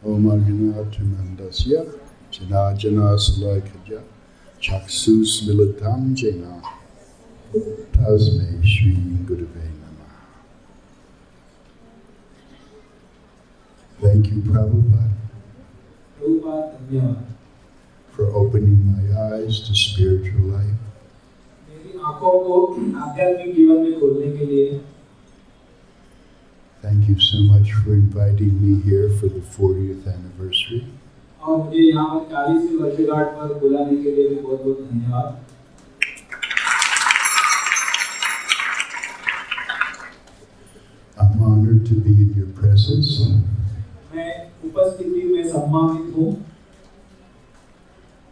Om Agnatamandasya Janajana Salakaja Chaksus Militam Jena Tasme Shri Gurave Namah. Thank you, Prabhupada, for opening my eyes to spiritual life. Thank you so much for inviting me here for the 40th anniversary. I'm honored to be in your presence.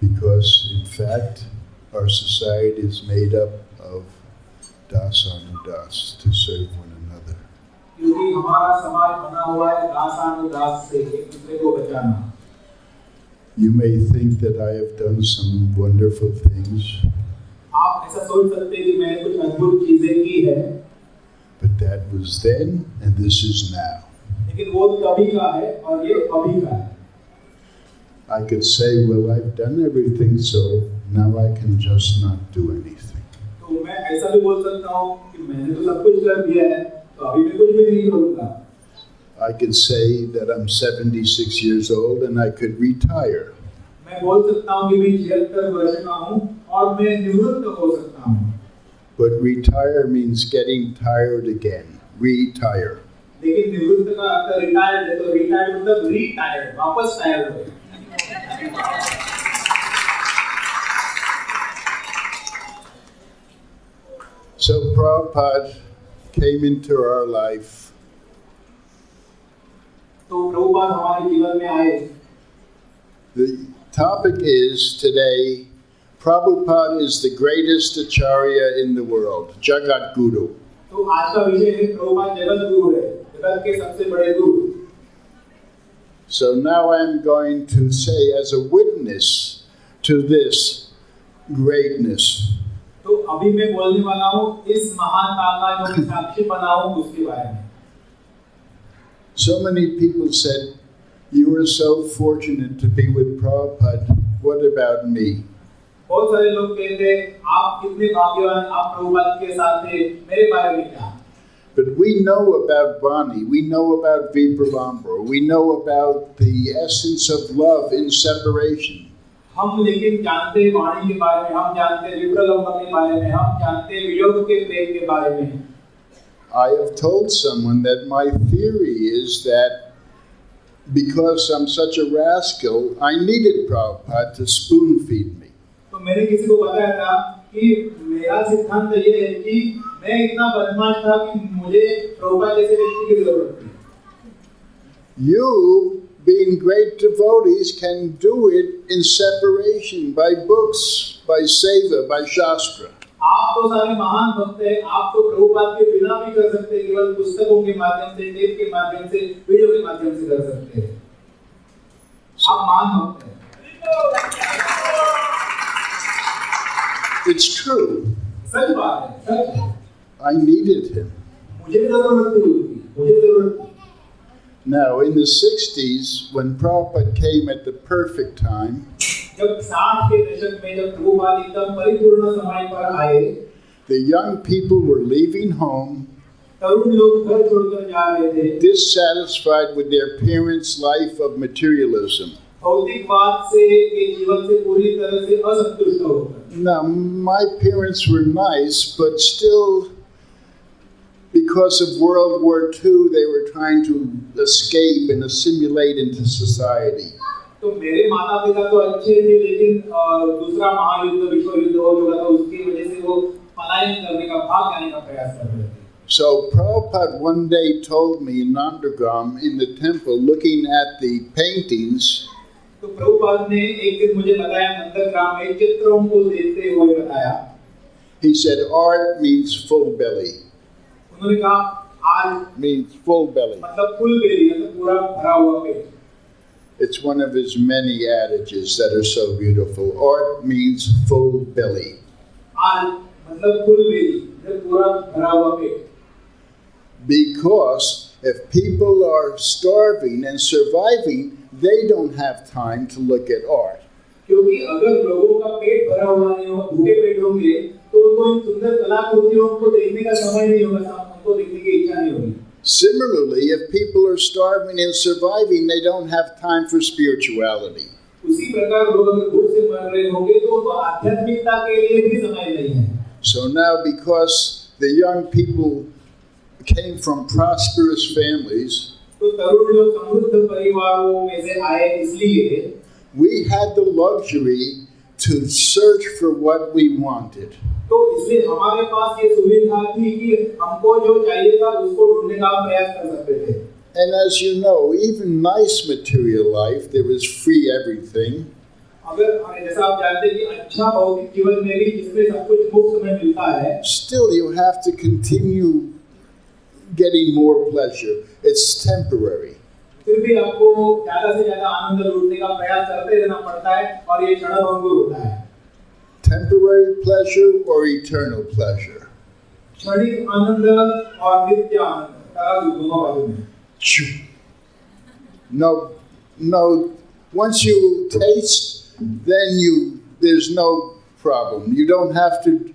Because, in fact, our society is made up of das anudas, to serve one another. You may think that I have done some wonderful things, but that was then and this is now. I could say, well, I've done everything, so now I can just not do anything. I could say that I'm 76 years old and I could retire. But retire means getting tired again. Retire. So Prabhupada came into our life. The topic is today, Prabhupada is the greatest Acharya in the world, Jagat Guru. So now I'm going to say as a witness to this greatness. So many people said, you were so fortunate to be with Prabhupada, what about me? But we know about Vani, we know about Vipralambra, we know about the essence of love in separation. I have told someone that my theory is that because I'm such a rascal, I needed Prabhupada to spoon feed me. You, being great devotees, can do it in separation by books, by seva, by shastra. आप तो सारे महान भक्त हैं, आप तो प्रभुपाद के बिना भी कर सकते हैं, केवल पुस्तकों के माध्यम से, टेप के माध्यम से, वीडियो के माध्यम से कर सकते हैं। आप महान भक्त हैं। It's true. सच बात है, सच है। I needed him. मुझे जरूरत थी, मुझे जरूरत थी। Now, in the 60s, when Prabhupada came at the perfect time, the young people were leaving home, dissatisfied with their parents' life of materialism. Now, my parents were nice, but still, because of World War II, they were trying to escape and assimilate into society. तो मेरे माता पिता तो अच्छे थे, लेकिन दूसरा महायुद्ध विश्व युद्ध हो चुका था, उसकी वजह से वो पलायन करने का, भाग जाने का प्रयास कर रहे थे। So Prabhupada one day told me in Nandagram in the temple, looking at the paintings, तो प्रभुपाद ने एक दिन मुझे बताया, नंदग्राम में चित्रों को देखते हुए बताया, he said art means full belly. उन्होंने कहा art means full belly. मतलब full belly, मतलब पूरा भरा हुआ पेट। It's one of his many adages that are so beautiful. Art means full belly. Because If people are starving and surviving, they don't have time to look at art. क्योंकि अगर लोगों का पेट भरा हुआ नहीं हो, भूखे पेट होंगे, तो उनको इन सुंदर कलाकृतियों को देखने का समय नहीं होगा, उनको देखने की इच्छा नहीं होगी. Similarly, if people are starving and surviving, they don't have time for spirituality. उसी प्रकार लोग अगर भूख से मर रहे होंगे तो उनको आध्यात्मिकता के लिए भी समय नहीं है. So now, because the young people came from prosperous families, तो तरुण लोग समृद्ध परिवारों में से आए, इसलिए we had the luxury to search for what we wanted. तो इसलिए हमारे पास ये सुविधा थी कि हमको जो चाहिए था उसको ढूंढने का प्रयास कर सकते थे. And as you know, even nice material life, there is free everything. अगर जैसा आप जानते हैं कि अच्छा भौतिक जीवन में भी जिसमें सब कुछ मुफ्त में मिलता है, Still, you have to continue getting more pleasure. It's temporary. फिर भी आपको ज़्यादा से ज़्यादा आनंद लूटने का प्रयास करते रहना पड़ता है और ये क्षणभंगुर होता है. Temporary pleasure or eternal pleasure? क्षणिक आनंद और नित्य आनंद, दोनों बाजू में. No. Once you taste, then there's no problem. You don't have to.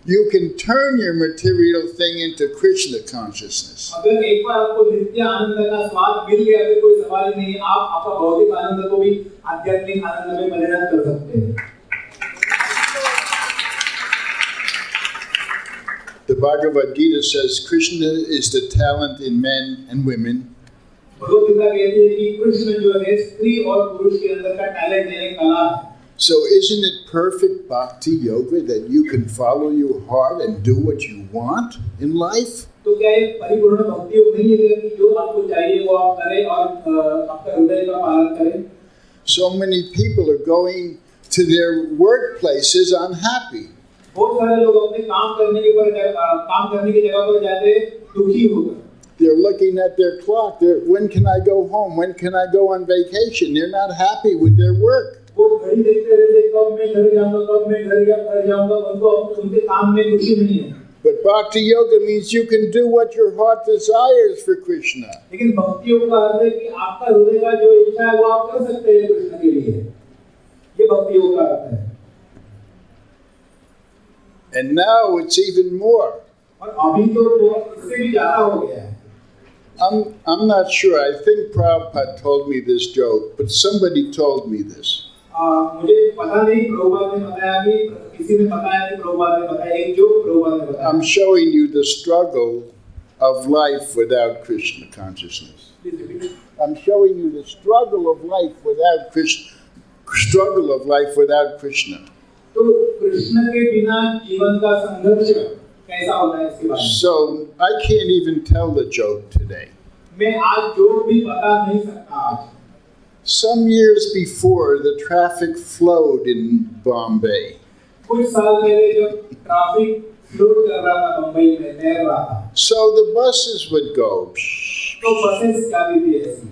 You can turn your material thing into Krishna consciousness. अगर एक बार आपको नित्य आनंद का स्वाद मिल गया तो कोई सवाल ही नहीं, आप आपका भौतिक आनंद को भी आध्यात्मिक आनंद में परिणत कर सकते हैं. The Bhagavad Gita says Krishna is the talent in men and women. Bhagavad Gita कहती है कि कृष्ण जो है स्त्री और पुरुष के अंदर का टैलेंट है, कला है. So isn't it perfect bhakti yoga that you can follow your heart and do what you want in life? तो क्या ये परिपूर्ण भक्ति योग नहीं है कि जो आपको चाहिए वो आप करें और आपका हृदय का पालन करें? So many people are going to their workplaces unhappy. बहुत सारे लोग अपने काम करने की जगह पर जाते दुखी होकर. They're looking at their clock. When can I go home? When can I go on vacation? They're not happy with their work. वो घड़ी देखते रहते, कब मैं घर जाऊंगा, कब मैं घर जाऊंगा, उनको उनके काम में खुशी नहीं है. But bhakti yoga means you can do what your heart desires for Krishna. लेकिन भक्ति योग का अर्थ है कि आपका हृदय का जो इच्छा है वो आप कर सकते हैं कृष्ण के लिए. ये भक्ति योग का अर्थ है. And now it's even more. और अभी तो इससे भी ज्यादा हो गया है. I'm not sure. I think Prabhupada told me this joke, but somebody told me this. मुझे पता नहीं, प्रभुपाद ने बताया कि किसी ने बताया कि प्रभुपाद ने बताया, एक जोक प्रभुपाद ने बताया. I'm showing you the struggle of life without Krishna consciousness. I'm showing you the struggle of life without Krishna. Struggle of life without Krishna. तो कृष्ण के बिना जीवन का संघर्ष कैसा होता है इसके बारे में. So I can't even tell the joke today. मैं आज जोक भी बता नहीं सकता आज. Some years before, the traffic flowed in Bombay. कुछ साल पहले जब ट्रैफिक फ्लोट कर रहा था मुंबई में, तैर रहा था. So the buses would go. तो बसेस जाती थी ऐसी.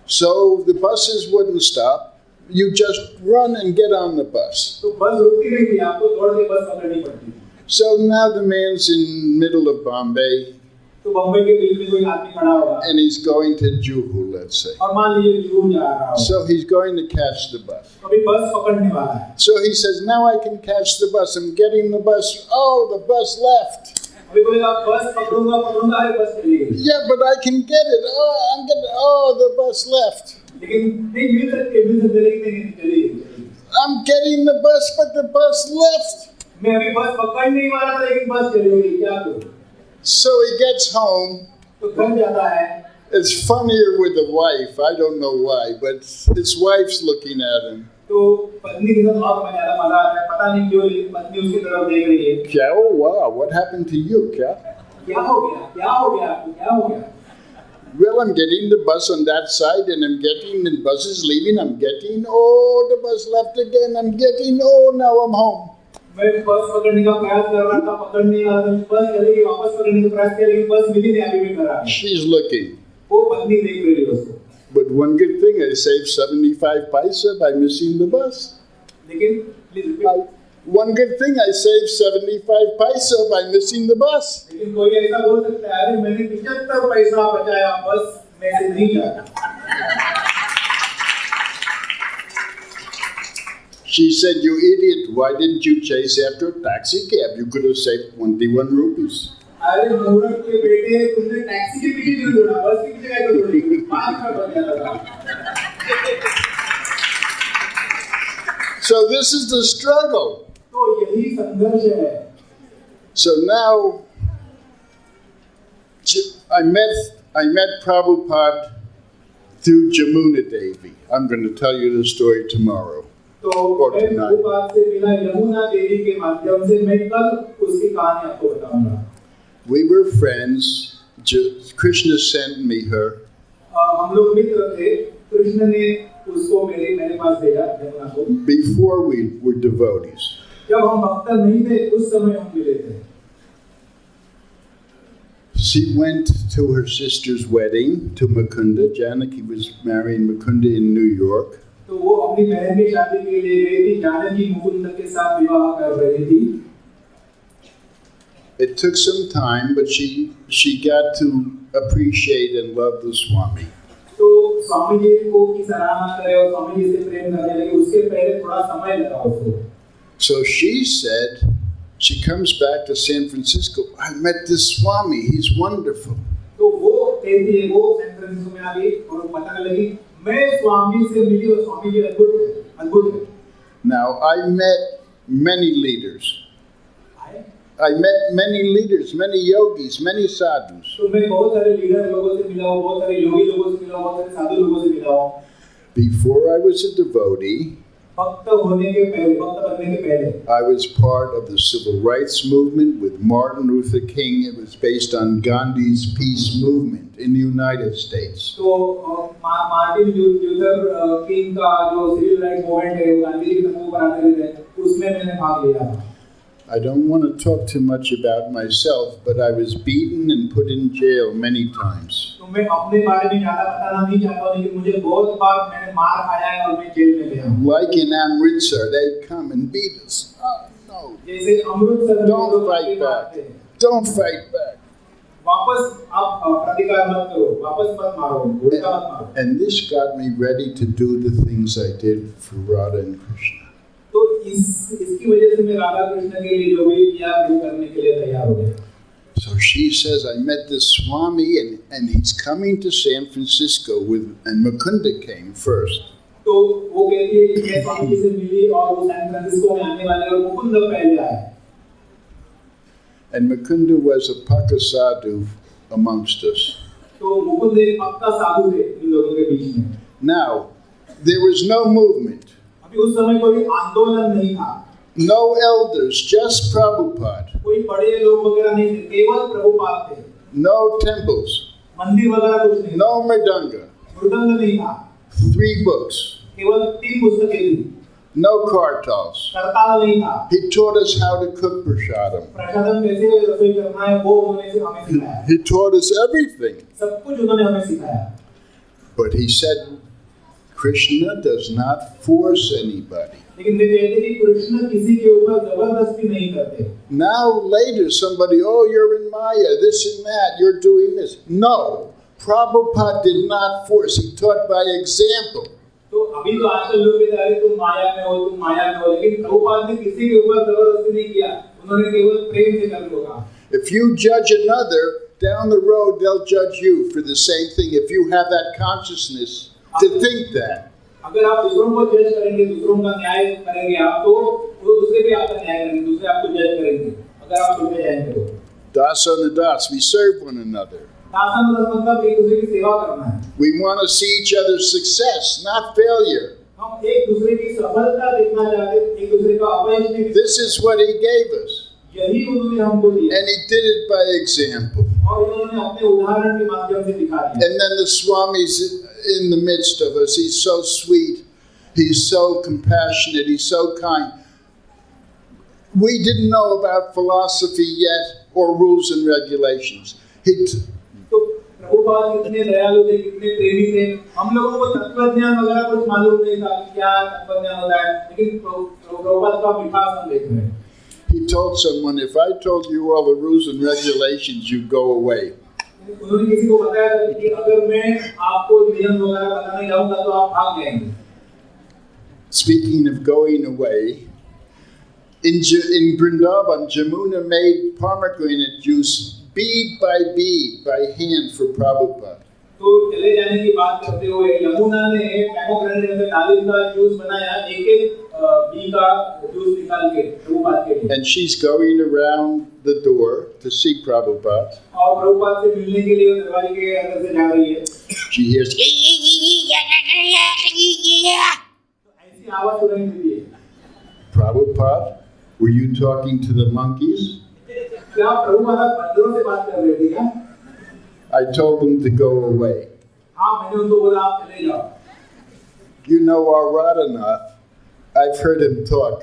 So the buses wouldn't stop. You just run and get on the bus. तो बस रुकती नहीं थी, आपको दौड़ के बस पकड़नी पड़ती थी. So now the man's in the middle of Bombay. तो बम्बई के बीच में कोई आदमी खड़ा होगा. And he's going to Juhu, let's say. और मान लीजिए जुहू जा रहा हो. So he's going to catch the bus. अभी बस पकड़ने वाला है. So he says, now I can catch the bus. I'm getting the bus. Oh, the bus left. अभी बोलेगा बस पकड़ूंगा, अरे बस चली गई. Yeah, but I can get it. Oh, the bus left. लेकिन नहीं मिल सकते लेकिन नहीं चली गई. I'm getting the bus, but the bus left. मैं अभी बस पकड़ने ही वाला था लेकिन बस चली गई, क्या करूं? So he gets home. तो घर जाता है. It's funnier with the wife. I don't know why, but his wife's looking at him. तो पत्नी के साथ बहुत ज्यादा मजा आता है. पता नहीं क्यों लेकिन पत्नी उसकी तरफ देख रही है. Kya? Oh, wow, what happened to you, Kya? क्या हो गया? Well, I'm getting the bus on that side and I'm getting the bus is leaving. I'm getting, oh, the bus left again. I'm getting, oh, now I'm home. मैं बस पकड़ने का प्रयास कर रहा था, पकड़ने वाला बस चली गई, वापस पकड़ने का प्रयास किया लेकिन बस मिली नहीं, अभी भी कर रहा है. She's looking. वो पत्नी देख रही है उसको. But one good thing, I saved 75 paisa by missing the bus. लेकिन One good thing, I saved 75 paisa by missing the bus. लेकिन कोई ऐसा बोल सकता है अरे मैंने 75 पैसा बचाया बस में से नहीं जाया. She said, "You idiot, why didn't you chase after a taxi cab? You could have saved 21 rupees." अरे मूर्ख के बेटे तुमने टैक्सी के पीछे क्यों दौड़ा बस के पीछे क्यों दौड़ी 5 रुपए बच गया था. So this is the struggle. तो यही संघर्ष है. So now I met Prabhupada through Jamuna Devi. I'm going to tell you the story tomorrow. तो मैं प्रभुपाद से मिला यमुना देवी के माध्यम से. मैं कल उसकी कहानी आपको बताऊंगा. We were friends. Krishna sent me her. हम लोग मित्र थे. कृष्ण ने उसको मेरे पास भेजा यमुना को. Before we were devotees. जब हम भक्त नहीं थे उस समय हम मिले थे. She went to her sister's wedding to Mukunda. Janaki was marrying Mukunda in New York. तो वो अपनी बहन की शादी के लिए गई थी. जानकी मुकुंद के साथ विवाह कर रही थी. It took some time, but she got to appreciate and love the Swami. तो स्वामी जी को की सराहना करे और स्वामी जी से प्रेम करने लगे. उसके पहले थोड़ा समय लगा उसको. So she said, she comes back to San Francisco. I met this Swami. He's wonderful. तो वो कहती है वो सैन फ्रांसिस्को में आ गई और बताने लगी मैं स्वामी से मिली और स्वामी जी अद्भुत है. Now I met many leaders. I met many leaders, many yogis, many sadhus. तो मैं बहुत सारे लीडर लोगों से मिला हूँ, बहुत सारे योगी लोगों से मिला हूँ, बहुत सारे साधु लोगों से मिला हूँ. Before I was a devotee, भक्त बनने के पहले, I was part of the civil rights movement with Martin Luther King. It was based on Gandhi's peace movement in the United States. तो मार्टिन लूथर किंग का जो civil rights movement है, गांधी जी के तत्वों पर आधारित है, उसमें मैंने भाग लिया. I don't want to talk too much about myself, but I was beaten and put in jail many times. तो मैं अपने बारे में ज़्यादा बताना नहीं चाहता हूँ, लेकिन मुझे बहुत बार मैंने मार खाया है और मैं जेल में गया हूँ. Like in Amritsar, they come and beat us. Oh no! जैसे अमृतसर में Don't fight back. Don't fight back. वापस आप प्रतिकार मत करो, वापस मत मारो, उल्टा मत मारो. And this got me ready to do the things I did for Radha and Krishna. तो इसकी वजह से मैं राधा कृष्ण के लिए जो भी किया वो करने के लिए तैयार हो गया. So she says, I met this Swami and he's coming to San Francisco and Mukunda came first. तो वो कहती है कि मैं स्वामी जी से मिली और वो सैन फ्रांसिस्को में आने वाले और मुकुंद पहले आए. And Mukunda was a Paka sadhu amongst us. तो मुकुंद एक पक्का साधु थे इन लोगों के बीच में. Now, there was no movement. उस समय कोई आंदोलन नहीं था. No elders, just Prabhupada. कोई बड़े लोग वगैरह नहीं थे, केवल प्रभुपाद थे. No temples. मंदिर वगैरह कुछ नहीं. No mridanga. मृदंग नहीं था. 3 books. केवल 3 पुस्तकें थी. No kartals. करताल नहीं था. He taught us how to cook prasadam. प्रसादम कैसे रसोई करना है वो उन्होंने हमें सिखाया. He taught us everything. सब कुछ उन्होंने हमें सिखाया. But he said, Krishna does not force anybody. लेकिन वे कहते कि कृष्ण किसी के ऊपर जबरदस्ती नहीं करते. Now later somebody, oh, you're in Maya, this and that, you're doing this. No, Prabhupada did not force. He taught by example. तो अभी तो आजकल लोग कहते हैं तुम माया में हो, तुम माया में हो, लेकिन प्रभुपाद ने किसी के ऊपर जबरदस्ती नहीं किया. उन्होंने केवल प्रेम से करने को कहा. If you judge another, down the road they'll judge you for the same thing if you have that consciousness to think that. अगर आप दूसरों को जज करेंगे, दूसरों का न्याय करेंगे आप, तो वो दूसरे भी आपका न्याय करेंगे, दूसरे आपको जज करेंगे. अगर आप छूटे जाएंगे तो. Dasana das, we serve one another. दासन मतलब एक दूसरे की सेवा करना है. We want to see each other's success, not failure. हम एक दूसरे की सफलता देखना चाहते हैं, एक दूसरे का अपयश नहीं. This is what he gave us. यही उन्होंने हमको दिया. And he did it by example. और उन्होंने अपने उदाहरण के माध्यम से दिखा दिया. And then the Swami's in the midst of us. He's so sweet. He's so compassionate. He's so kind. We didn't know about philosophy yet or rules and regulations. तो प्रभुपाद कितने दयालु थे, कितने प्रेमी थे। हम लोगों को तत्वज्ञान वगैरह कुछ मालूम नहीं था कि क्या तत्वज्ञान होता है, लेकिन प्रभुपाद का मिठास हम देख रहे हैं। He told someone, if I told you all the rules and regulations, you'd go away. उन्होंने किसी को बताया कि अगर मैं आपको नियम वगैरह बताने जाऊंगा तो आप भाग जाएंगे। Speaking of going away, in Vrindavan, Jamuna made pomegranate juice bead by hand for Prabhupada. तो चले जाने की बात करते हुए यमुना ने पोमेग्रेनेट में दालिम का जूस बनाया, एक-एक बी का जूस निकाल के प्रभुपाद के लिए। And she's going around the door to see Prabhupada. और प्रभुपाद से मिलने के लिए दरवाजे के अंदर से जा रही है। She hears ऐसी आवाज सुनाई देती है। Prabhupada, were you talking to the monkeys? क्या प्रभुपाद बंदरों से बात कर रहे थे क्या? I told them to go away. हाँ, मैंने उनको बोला आप चले जाओ। You know our Radhanath, I've heard him talk.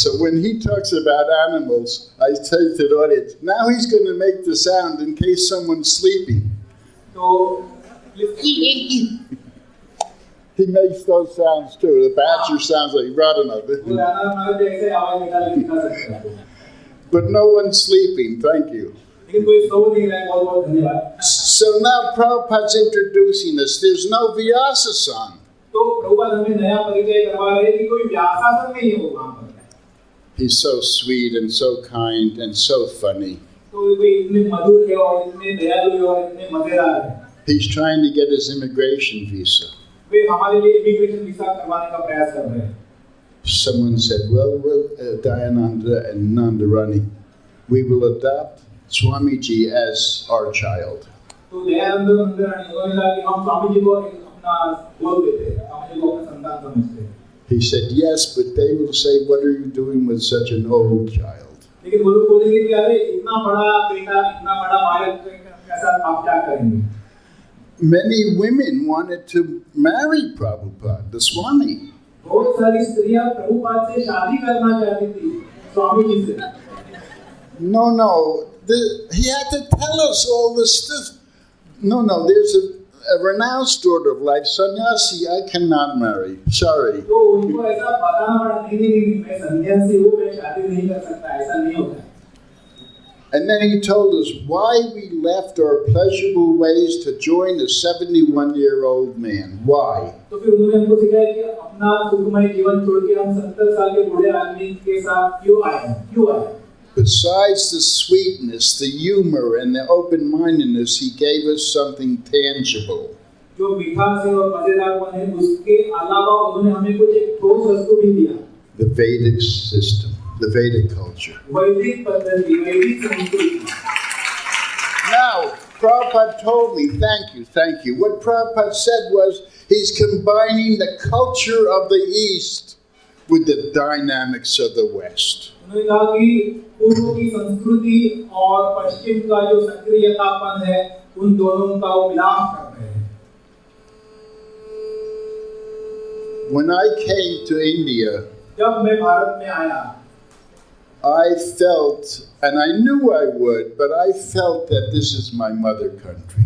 So when he talks about animals, I say to the audience, now he's going to make the sound in case someone's sleeping. तो He makes those sounds too. The badger sounds like Radhanath. वो राणा हमारे जैसे आवाज निकाल के दिखा सकता है। But no one's sleeping, thank you. लेकिन कोई सो नहीं रहा है, बहुत-बहुत धन्यवाद। So now Prabhupada's introducing us. There's no Vyasa-san. तो प्रभुपाद हमें नया परिचय करवा रहे हैं कि कोई व्यासासन नहीं है वो वहाँ पर। He's so sweet and so kind and so funny. तो वे इतने मधुर है और इतने दयालु है और इतने मजेदार है। He's trying to get his immigration visa. वे हमारे लिए इमिग्रेशन वीजा करवाने का प्रयास कर रहे हैं। Someone said, well, Dayananda and Nandarani, we will adopt Swamiji as our child. तो दयानंद नंदरानी उन्होंने कहा कि हम स्वामी जी को अपना बोल देते हैं, स्वामी जी को अपना संतान समझते हैं। He said, yes, but they will say, what are you doing with such an old child? लेकिन वो लोग बोलेंगे कि अरे इतना बड़ा बेटा, इतना बड़ा बालक के साथ आप क्या करेंगे? Many women wanted to marry Prabhupada, the Swami. बहुत सारी स्त्रियां प्रभुपाद से शादी करना चाहती थी, स्वामी जी से। No, he had to tell us all this stuff. No, there's a renounced order of life. Sannyasi, I cannot marry. Sorry. तो उनको ऐसा बताना पड़ा, नहीं, मैं सन्यासी हूँ, मैं शादी नहीं कर सकता, ऐसा नहीं होता। And then he told us why we left our pleasurable ways to join a 71-year-old man. Why? तो फिर उन्होंने हमको सिखाया कि अपना सुखमय जीवन छोड़ के हम 70 साल के बूढ़े आदमी के साथ क्यों आए? Besides the sweetness, the humor, and the open-mindedness, he gave us something tangible. जो मिठास है और मजेदारपन है, उसके अलावा उन्होंने हमें कुछ एक ठोस वस्तु भी दिया। The Vedic system, the Vedic culture. वैदिक पद्धति, वैदिक संस्कृति। Now, Prabhupada told me, thank you. What Prabhupada said was, he's combining the culture of the East with the dynamics of the West. उन्होंने कहा कि पूर्व की संस्कृति और पश्चिम का जो सक्रियतापन है, उन दोनों का वो मिलाप कर रहे हैं। When I came to India, जब मैं भारत में आया, I felt, and I knew I would, but I felt that this is my mother country.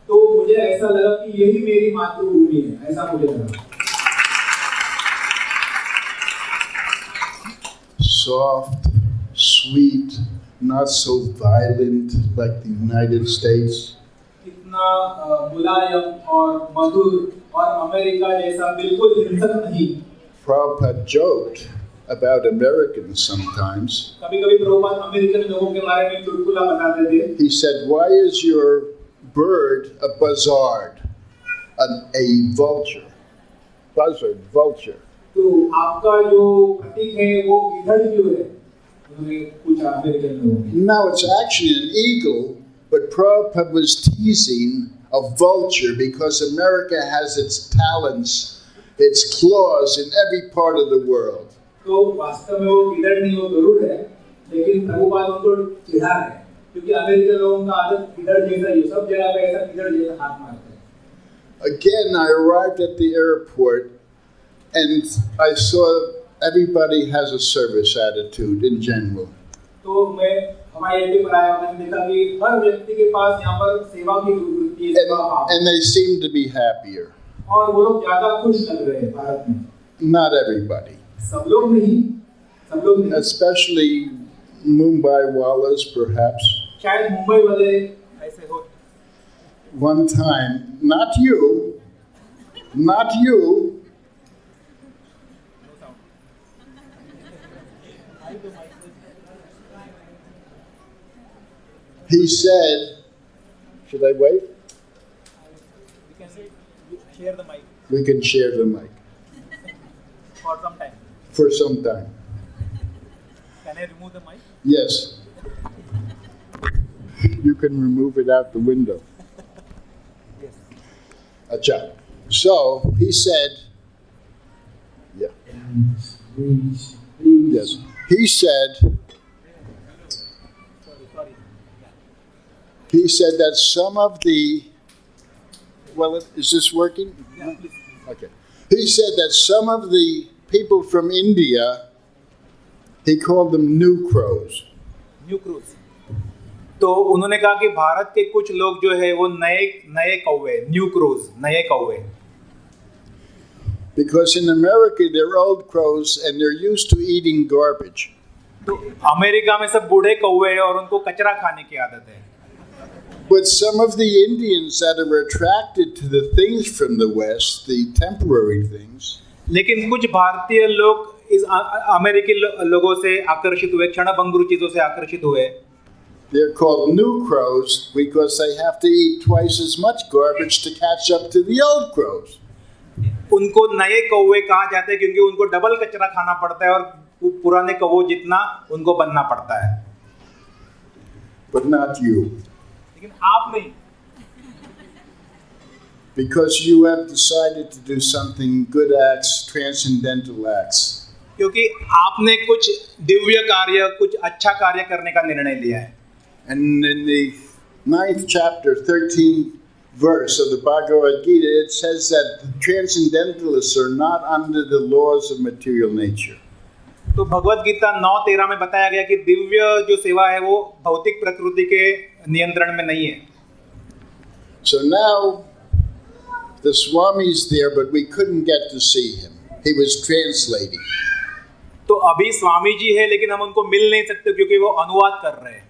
तो मुझे ऐसा लगा कि यही मेरी मातृभूमि है, ऐसा मुझे लगा। Soft, sweet, not so violent like the United States. इतना मुलायम और मधुर और अमेरिका जैसा बिल्कुल हिंसक नहीं। Prabhupada joked about Americans sometimes. कभी-कभी प्रभुपाद अमेरिकन लोगों के बारे में चुटकुला बताते थे। He said, "Why is your bird a buzzard, a vulture? Buzzard, vulture." तो आपका जो प्रतीक है वो गिद्धड़ क्यों है? उन्होंने पूछा अमेरिकन लोगों ने। Now it's actually an eagle, but Prabhupada was teasing a vulture because America has its talons, its claws in every part of the world. तो वास्तव में वो गिद्धड़ नहीं, वो गरुड़ है, लेकिन प्रभुपाद उनको चिढ़ा रहे हैं क्योंकि अमेरिकन लोगों का आदत गिद्धड़ जैसा ही, सब जगह पे ऐसा गिद्धड़ जैसा हाथ मारते हैं। Again, I arrived at the airport and I saw everybody has a service attitude in general. तो मैं हमारे अड्डे पर आया, मैंने देखा कि हर व्यक्ति के पास यहाँ पर सेवा की वृत्ति and they seem to be happier. और वो लोग ज्यादा खुश लग रहे हैं भारत में. Not everybody. सब लोग नहीं. Especially Mumbai Wallas, perhaps. शायद मुंबई वाले ऐसे हो. One time, not you. He said, should I wait? We can share the mic. We can share the mic. For some time. For some time. Can I remove the mic? Yes. You can remove it out the window. Yes. Acha. So he said, yeah. Please. Yes. He said, Sorry. he said that some of the, well, is this working? Yeah, please. Okay. He said that some of the people from India, he called them new crows. New cruise. तो उन्होंने कहा कि भारत के कुछ लोग जो है वो नए कौवे, न्यू क्रूज, नए कौवे. Because in America they're old crows and they're used to eating garbage. तो अमेरिका में सब बूढ़े कौवे हैं और उनको कचरा खाने की आदत है. But some of the Indians that are attracted to the things from the West, the temporary things, लेकिन कुछ भारतीय लोग इस अमेरिकी लोगों से आकर्षित हुए, क्षणभंगुर चीजों से आकर्षित हुए. they're called new crows because they have to eat twice as much garbage to catch up to the old crows. उनको नए कौवे कहा जाता है क्योंकि उनको डबल कचरा खाना पड़ता है और पुराने कौवों जितना उनको बनना पड़ता है. But not you. लेकिन आप नहीं. Because you have decided to do something, good acts, transcendental acts. क्योंकि आपने कुछ दिव्य कार्य, कुछ अच्छा कार्य करने का निर्णय लिया है. And in the 9th chapter, 13th verse of the Bhagavad Gita, it says that the transcendentalists are not under the laws of material nature. तो भगवत गीता 9:13 में बताया गया कि दिव्य जो सेवा है वो भौतिक प्रकृति के नियंत्रण में नहीं है. So now the Swami's there, but we couldn't get to see him. He was translating. तो अभी स्वामी जी है लेकिन हम उनको मिल नहीं सकते क्योंकि वो अनुवाद कर रहे हैं.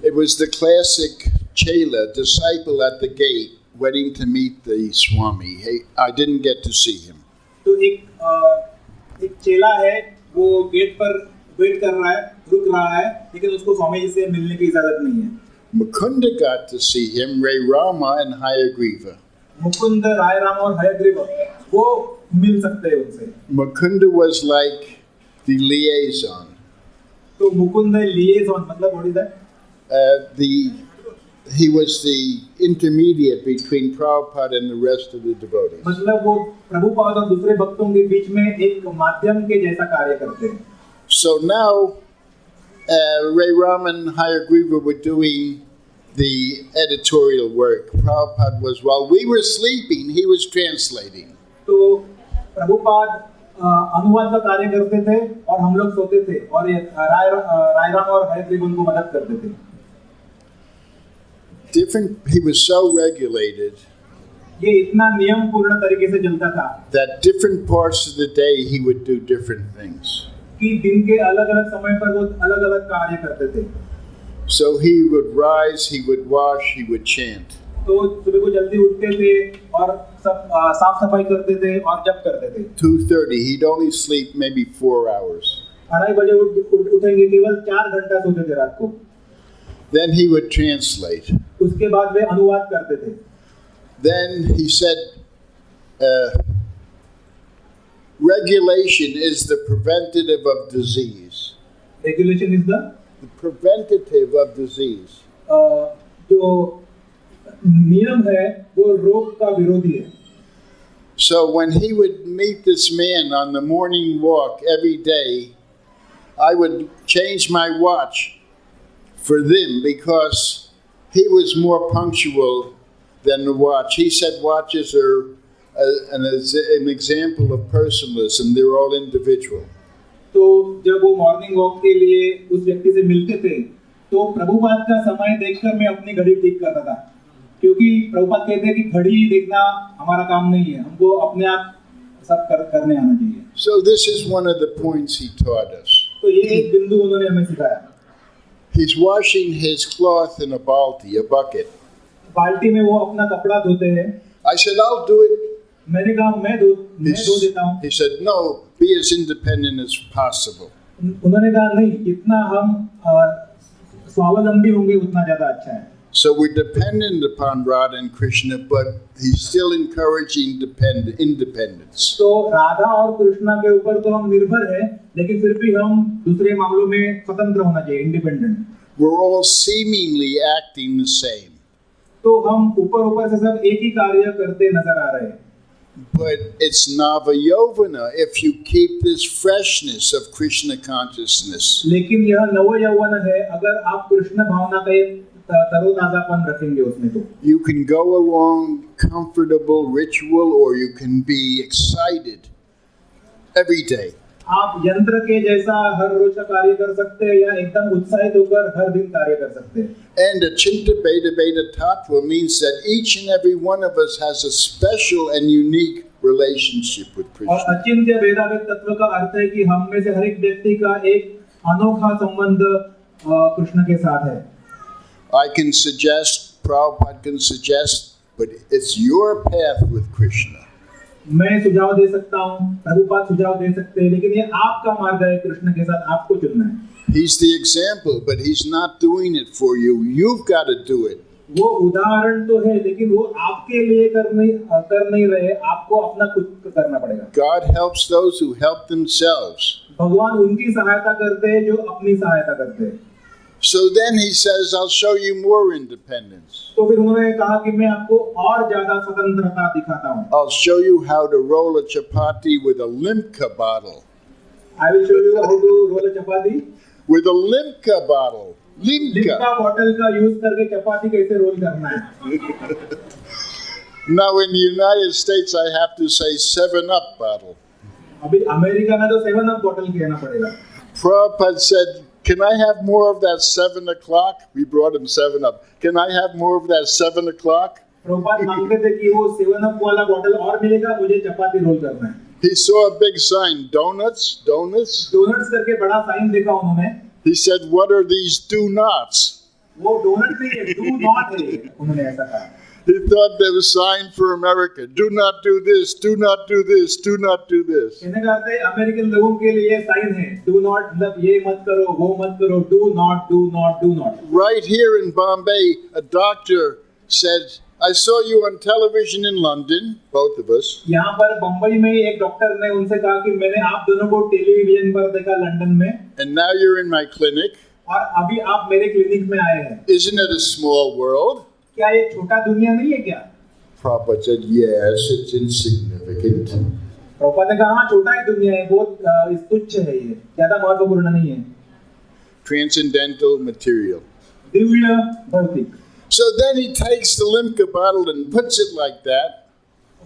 It was the classic Chela, disciple at the gate, waiting to meet the Swami. Hey, I didn't get to see him. तो एक चेला है, वो गेट पर वेट कर रहा है, रुक रहा है, लेकिन उसको स्वामी जी से मिलने की इजाजत नहीं है. Mukunda got to see him, Ray Rama and Hayagriva. Mukund, राय राम और हयग्रीव वो मिल सकते हैं उनसे. Mukunda was like the liaison. तो मुकुंद liaison मतलब what is that? He was the intermediate between Prabhupada and the rest of the devotees. मतलब वो प्रभुपाद और दूसरे भक्तों के बीच में एक माध्यम के जैसा कार्य करते हैं. So now Ray Raman and Hayagriva were doing the editorial work. Prabhupada was, while we were sleeping, he was translating. तो प्रभुपाद अनुवाद का कार्य करते थे और हम लोग सोते थे और राय राम और हयग्रीव उनको मदद करते थे. He was so regulated ये इतना नियम पूर्ण तरीके से चलता था that different parts of the day he would do different things. कि दिन के अलग-अलग समय पर वो अलग-अलग कार्य करते थे. So he would rise, he would wash, he would chant. तो सुबह को जल्दी उठते थे और सब साफ सफाई करते थे और जप करते थे. 2:30, he'd only sleep maybe 4 hours. 2:30 बजे उठेंगे, केवल 4 घंटा सोते थे रात को. Then he would translate. उसके बाद वे अनुवाद करते थे. Then he said, regulation is the preventative of disease. Regulation is the preventative of disease. जो नियम है वो रोग का विरोधी है. So when he would meet this man on the morning walk every day, I would change my watch for them because he was more punctual than the watch. He said watches are an example of personalism. They're all individual. तो जब वो morning walk के लिए उस व्यक्ति से मिलते थे तो प्रभुपाद का समय देखकर मैं अपनी घड़ी ठीक करता था क्योंकि प्रभुपाद कहते हैं कि घड़ी देखना हमारा काम नहीं है, हमको अपने आप सब करने आना चाहिए। So this is one of the points he taught us. तो ये एक बिंदु उन्होंने हमें सिखाया। He's washing his cloth in a bucket. बाल्टी में वो अपना कपड़ा धोते हैं। I said, I'll do it. मैंने कहा मैं धो देता हूँ। He said, no, be as independent as possible. उन्होंने कहा नहीं, जितना हम स्वावलंबी होंगे उतना ज्यादा अच्छा है। So we're dependent upon Radha and Krishna, but he's still encouraging independence. तो राधा और कृष्णा के ऊपर तो हम निर्भर हैं, लेकिन फिर भी हम दूसरे मामलों में स्वतंत्र होना चाहिए, independent. We're all seemingly acting the same. तो हम ऊपर से सब एक ही कार्य करते नजर आ रहे हैं। But it's Nava-Yovana if you keep this freshness of Krishna consciousness. लेकिन यह नव यौवन है अगर आप कृष्ण भावना का एक तरोताजापन रखेंगे उसमें तो। You can go along comfortable ritual, or you can be excited every day. आप यंत्र के जैसा हर रोज का कार्य कर सकते हैं या एकदम उत्साहित होकर हर दिन कार्य कर सकते हैं। And Achinta Beta Beta Tattva means that each and every one of us has a special and unique relationship with Krishna. और अचिंत्य भेदाभेद तत्व का अर्थ है कि हम में से हर एक व्यक्ति का एक अनोखा संबंध कृष्ण के साथ है। I can suggest, Prabhupada can suggest, but it's your path with Krishna. मैं सुझाव दे सकता हूँ, प्रभुपाद सुझाव दे सकते हैं, लेकिन ये आपका मार्ग है कृष्ण के साथ, आपको चुनना है। He's the example, but he's not doing it for you. You've got to do it. वो उदाहरण तो है, लेकिन वो आपके लिए कर नहीं रहे, आपको अपना खुद करना पड़ेगा। God helps those who help themselves. भगवान उनकी सहायता करते हैं जो अपनी सहायता करते हैं। So then he says, I'll show you more independence. तो फिर उन्होंने कहा कि मैं आपको और ज्यादा स्वतंत्रता दिखाता हूँ। I'll show you how to roll a chapati with a limca bottle. I will show you how to roll a chapati With a limca bottle. Limca. Limca bottle का यूज करके चपाती कैसे रोल करना है। Now in the United States, I have to say 7-Up bottle. अभी America में तो 7 up bottle कहना पड़ेगा। Prabhupada said, can I have more of that 7 o'clock? We brought him 7-Up. Can I have more of that 7 o'clock? Prabhupada मांगते थे कि वो 7 up वाला बॉटल और मिलेगा, मुझे चपाती रोल करना है। He saw a big sign, donuts. Donuts करके बड़ा साइन देखा उन्होंने। He said, what are these do-nots? वो डोनट नहीं है, डू नॉट है, उन्होंने ऐसा कहा। He thought there was a sign for America. Do not do this, do not do this, do not do this. कहने का अर्थ है अमेरिकन लोगों के लिए साइन है, डू नॉट, मतलब ये मत करो, वो मत करो, do not, do not, do not. Right here in Bombay, a doctor said, I saw you on television in London, both of us. यहाँ पर बम्बई में एक डॉक्टर ने उनसे कहा कि मैंने आप दोनों को टेलीविजन पर देखा लंदन में। And now you're in my clinic. और अभी आप मेरे क्लिनिक में आए हैं। Isn't it a small world? क्या ये छोटा दुनिया नहीं है क्या? Prabhupada said, yes, it's insignificant. Prabhupada ने कहा हाँ छोटा ही दुनिया है, बहुत तुच्छ है, ये ज्यादा महत्वपूर्ण नहीं है। Transcendental material. दिव्य भौतिक। So then he takes the limca bottle and puts it like that.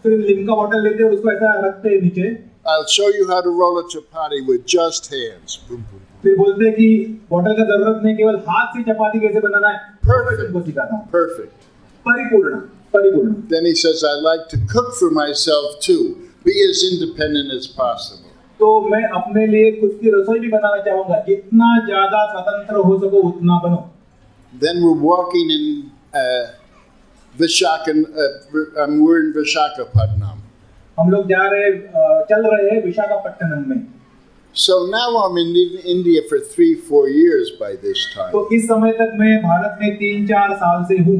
फिर लिम्का बॉटल लेते हैं और उसको ऐसा रखते हैं नीचे। I'll show you how to roll a chapati with just hands. Boom, boom. फिर बोलते हैं कि बॉटल का जरूरत नहीं, केवल हाथ से चपाती कैसे बनाना है, Perfect. उनको सिखाता हूँ। Perfect. परिपूर्ण। Then he says, I like to cook for myself too. Be as independent as possible. तो मैं अपने लिए खुद की रसोई भी बनाना चाहूंगा, जितना ज्यादा स्वतंत्र हो सको उतना बनो। Then we're walking in we're in Visakhapatnam. हम लोग चल रहे हैं विशाखापट्टनम में। So now I'm in India for 3-4 years by this time. तो इस समय तक मैं भारत में 3-4 साल से हूँ।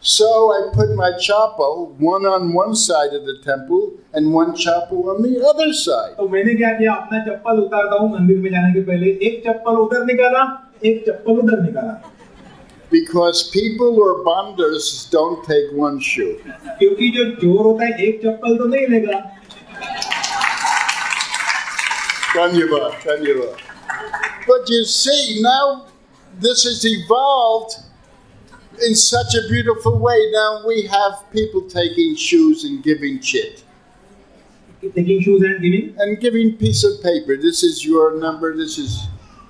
So I put my chapel one on one side of the temple and one chapel on the other side. तो मैंने क्या किया, अपना चप्पल उतारता हूँ मंदिर में जाने के पहले, एक चप्पल उधर निकाला, एक चप्पल उधर निकाला। Because people or bandars don't take one shoe. क्योंकि जो चोर होता है एक चप्पल तो नहीं लेगा। Dhanyavad. But you see, now this has evolved in such a beautiful way. Now we have people taking shoes and giving chit. Taking shoes and giving? And giving piece of paper. This is your number, this is...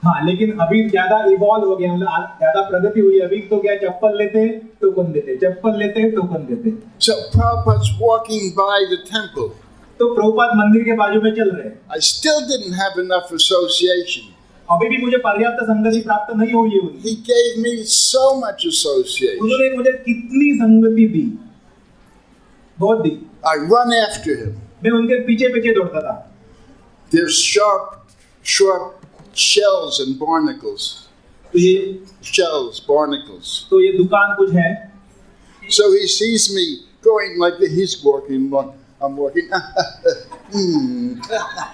हाँ, लेकिन अभी ज्यादा evolve हो गया, मतलब ज्यादा प्रगति हुई। अभी तो क्या, चप्पल लेते टोकन देते, चप्पल लेते टोकन देते। So Prabhupada's walking by the temple. तो प्रभुपाद मंदिर के बाजू में चल रहे हैं। I still didn't have enough association. अभी भी मुझे पर्याप्त संगति प्राप्त नहीं हुई है। He gave me so much association. उन्होंने मुझे कितनी संगति दी, बहुत दी। I run after him. मैं उनके पीछे पीछे दौड़ता था। There's sharp shells and barnacles. तो ये Shells, barnacles. तो ये दुकान कुछ है। So he sees me going like that. He's walking. I'm walking.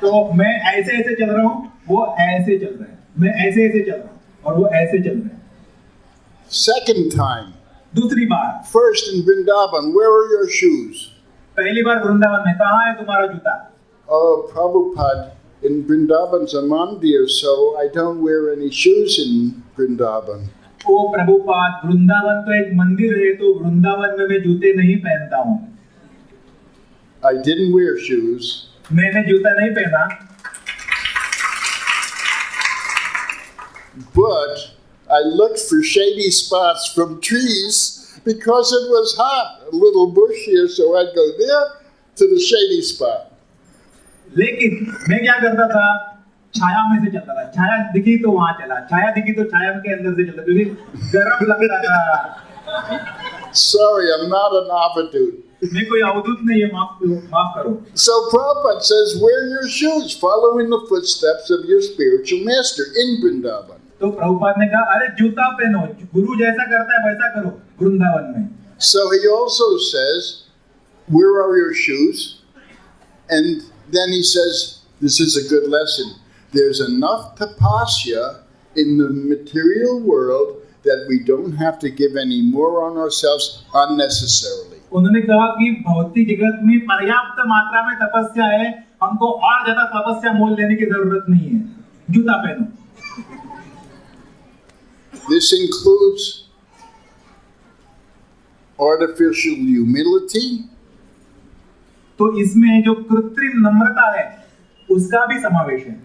तो मैं ऐसे ऐसे चल रहा हूँ, वो ऐसे चल रहा है। मैं ऐसे ऐसे चल रहा हूँ और वो ऐसे चल रहा है। Second time. दूसरी बार। First in Vrindavan. Where are your shoes? पहली बार वृंदावन में, कहाँ है तुम्हारा जूता? Oh, Prabhupada, in Vrindavan's a mandir, so I don't wear any shoes in Vrindavan. ओ प्रभुपाद, वृंदावन तो एक मंदिर है, तो वृंदावन में मैं जूते नहीं पहनता हूँ। I didn't wear shoes. मैंने जूता नहीं पहना। But I looked for shady spots from trees because it was hot. A little bush here, so I'd go there to the shady spot. लेकिन मैं क्या करता था, छाया में से चलता था। छाया दिखी तो वहां चला, छाया दिखी तो छाया के अंदर से चलता, क्योंकि गर्म लगता था। Sorry, I'm not an avadut. मैं कोई अवधूत नहीं है, माफ करो। So Prabhupada says, wear your shoes, following the footsteps of your spiritual master in Vrindavan. तो प्रभुपाद ने कहा, अरे जूता पहनो, गुरु जैसा करता है वैसा करो वृंदावन में। So he also says, where are your shoes? And then he says, this is a good lesson. There's enough tapasya in the material world that we don't have to give any more on ourselves unnecessarily. उन्होंने कहा कि भौतिक जगत में पर्याप्त मात्रा में तपस्या है, हमको और ज्यादा तपस्या मोल लेने की जरूरत नहीं है। जूता पहनो। This includes artificial humility. तो इसमें जो कृत्रिम नम्रता है, उसका भी समावेश है।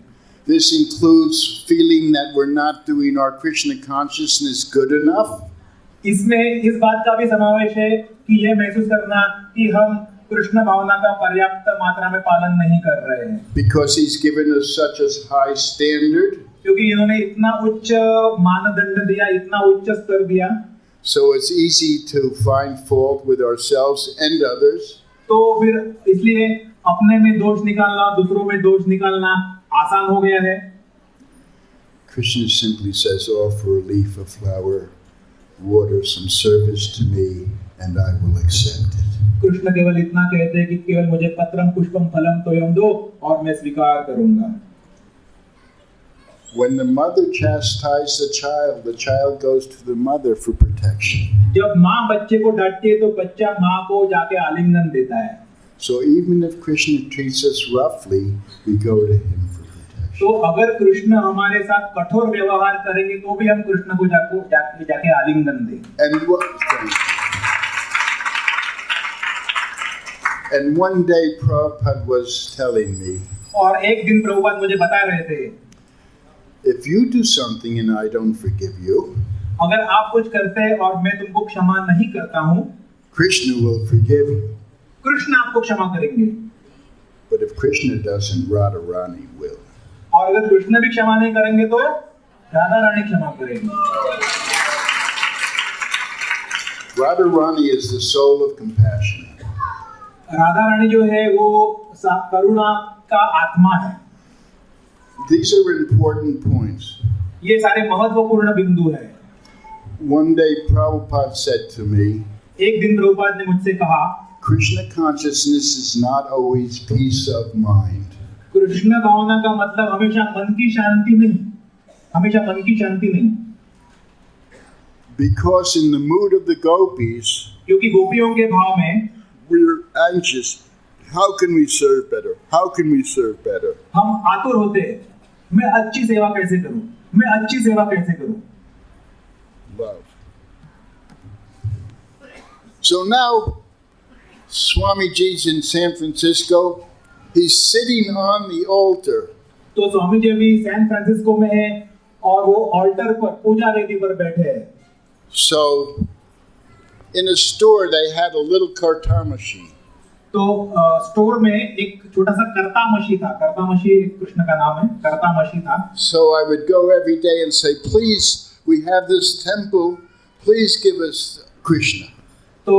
This includes feeling that we're not doing our Krishna consciousness good enough. इसमें इस बात का भी समावेश है कि यह महसूस करना कि हम कृष्ण भावना का पर्याप्त मात्रा में पालन नहीं कर रहे हैं। Because he's given us such a high standard. क्योंकि इन्होंने इतना उच्च मानदंड दिया, इतना उच्च स्तर दिया। So it's easy to find fault with ourselves and others. तो फिर इसलिए अपने में दोष निकालना, दूसरों में दोष निकालना आसान हो गया है। Krishna simply says, offer a leaf, a flower, water, some service to me, and I will accept it. Krishna केवल इतना कहते हैं कि केवल मुझे पत्रम पुष्पम फलम तोयम दो और मैं स्वीकार करूंगा। When the mother chastises the child goes to the mother for protection. जब माँ बच्चे को डांटती है तो बच्चा माँ को जाके आलिंगन देता है। So even if Krishna treats us roughly, we go to him for protection. तो अगर कृष्ण हमारे साथ कठोर व्यवहार करेंगे तो भी हम कृष्ण को जाके आलिंगन देंगे। And one day Prabhupada was telling me, और एक दिन प्रभुपाद मुझे बता रहे थे, if you do something and I don't forgive you, अगर आप कुछ करते हैं और मैं तुमको क्षमा नहीं करता हूँ, Krishna will forgive you. Krishna आपको क्षमा करेंगे। But if Krishna doesn't, Radharani will. और अगर कृष्ण भी क्षमा नहीं करेंगे तो राधा रानी क्षमा करेंगे। Radharani is the soul of compassion. Radha Rani जो है वो करुणा का आत्मा है। These are important points. ये सारे महत्वपूर्ण बिंदु हैं। One day Prabhupada said to me, एक दिन प्रभुपाद ने मुझसे कहा, Krishna consciousness is not always peace of mind. Krishna भावना का मतलब हमेशा मन की शांति नहीं, हमेशा मन की शांति नहीं। Because in the mood of the gopis, क्योंकि गोपियों के भाव में we're anxious. How can we serve better? How can we serve better? हम आतुर होते हैं, मैं अच्छी सेवा कैसे करूं, मैं अच्छी सेवा कैसे करूं। Love. So now, Swami Ji's in San Francisco. He's sitting on the altar. तो स्वामी जी अभी सैन फ्रांसिस्को में है और वो ऑल्टर पर पूजा वेदी पर बैठे हैं। So in a store they had a little kartar machine. तो स्टोर में एक छोटा सा कर्तामशी था। कर्तामशी कृष्ण का नाम है, कर्तामशी था। So I would go every day and say, please, we have this temple, please give us Krishna. तो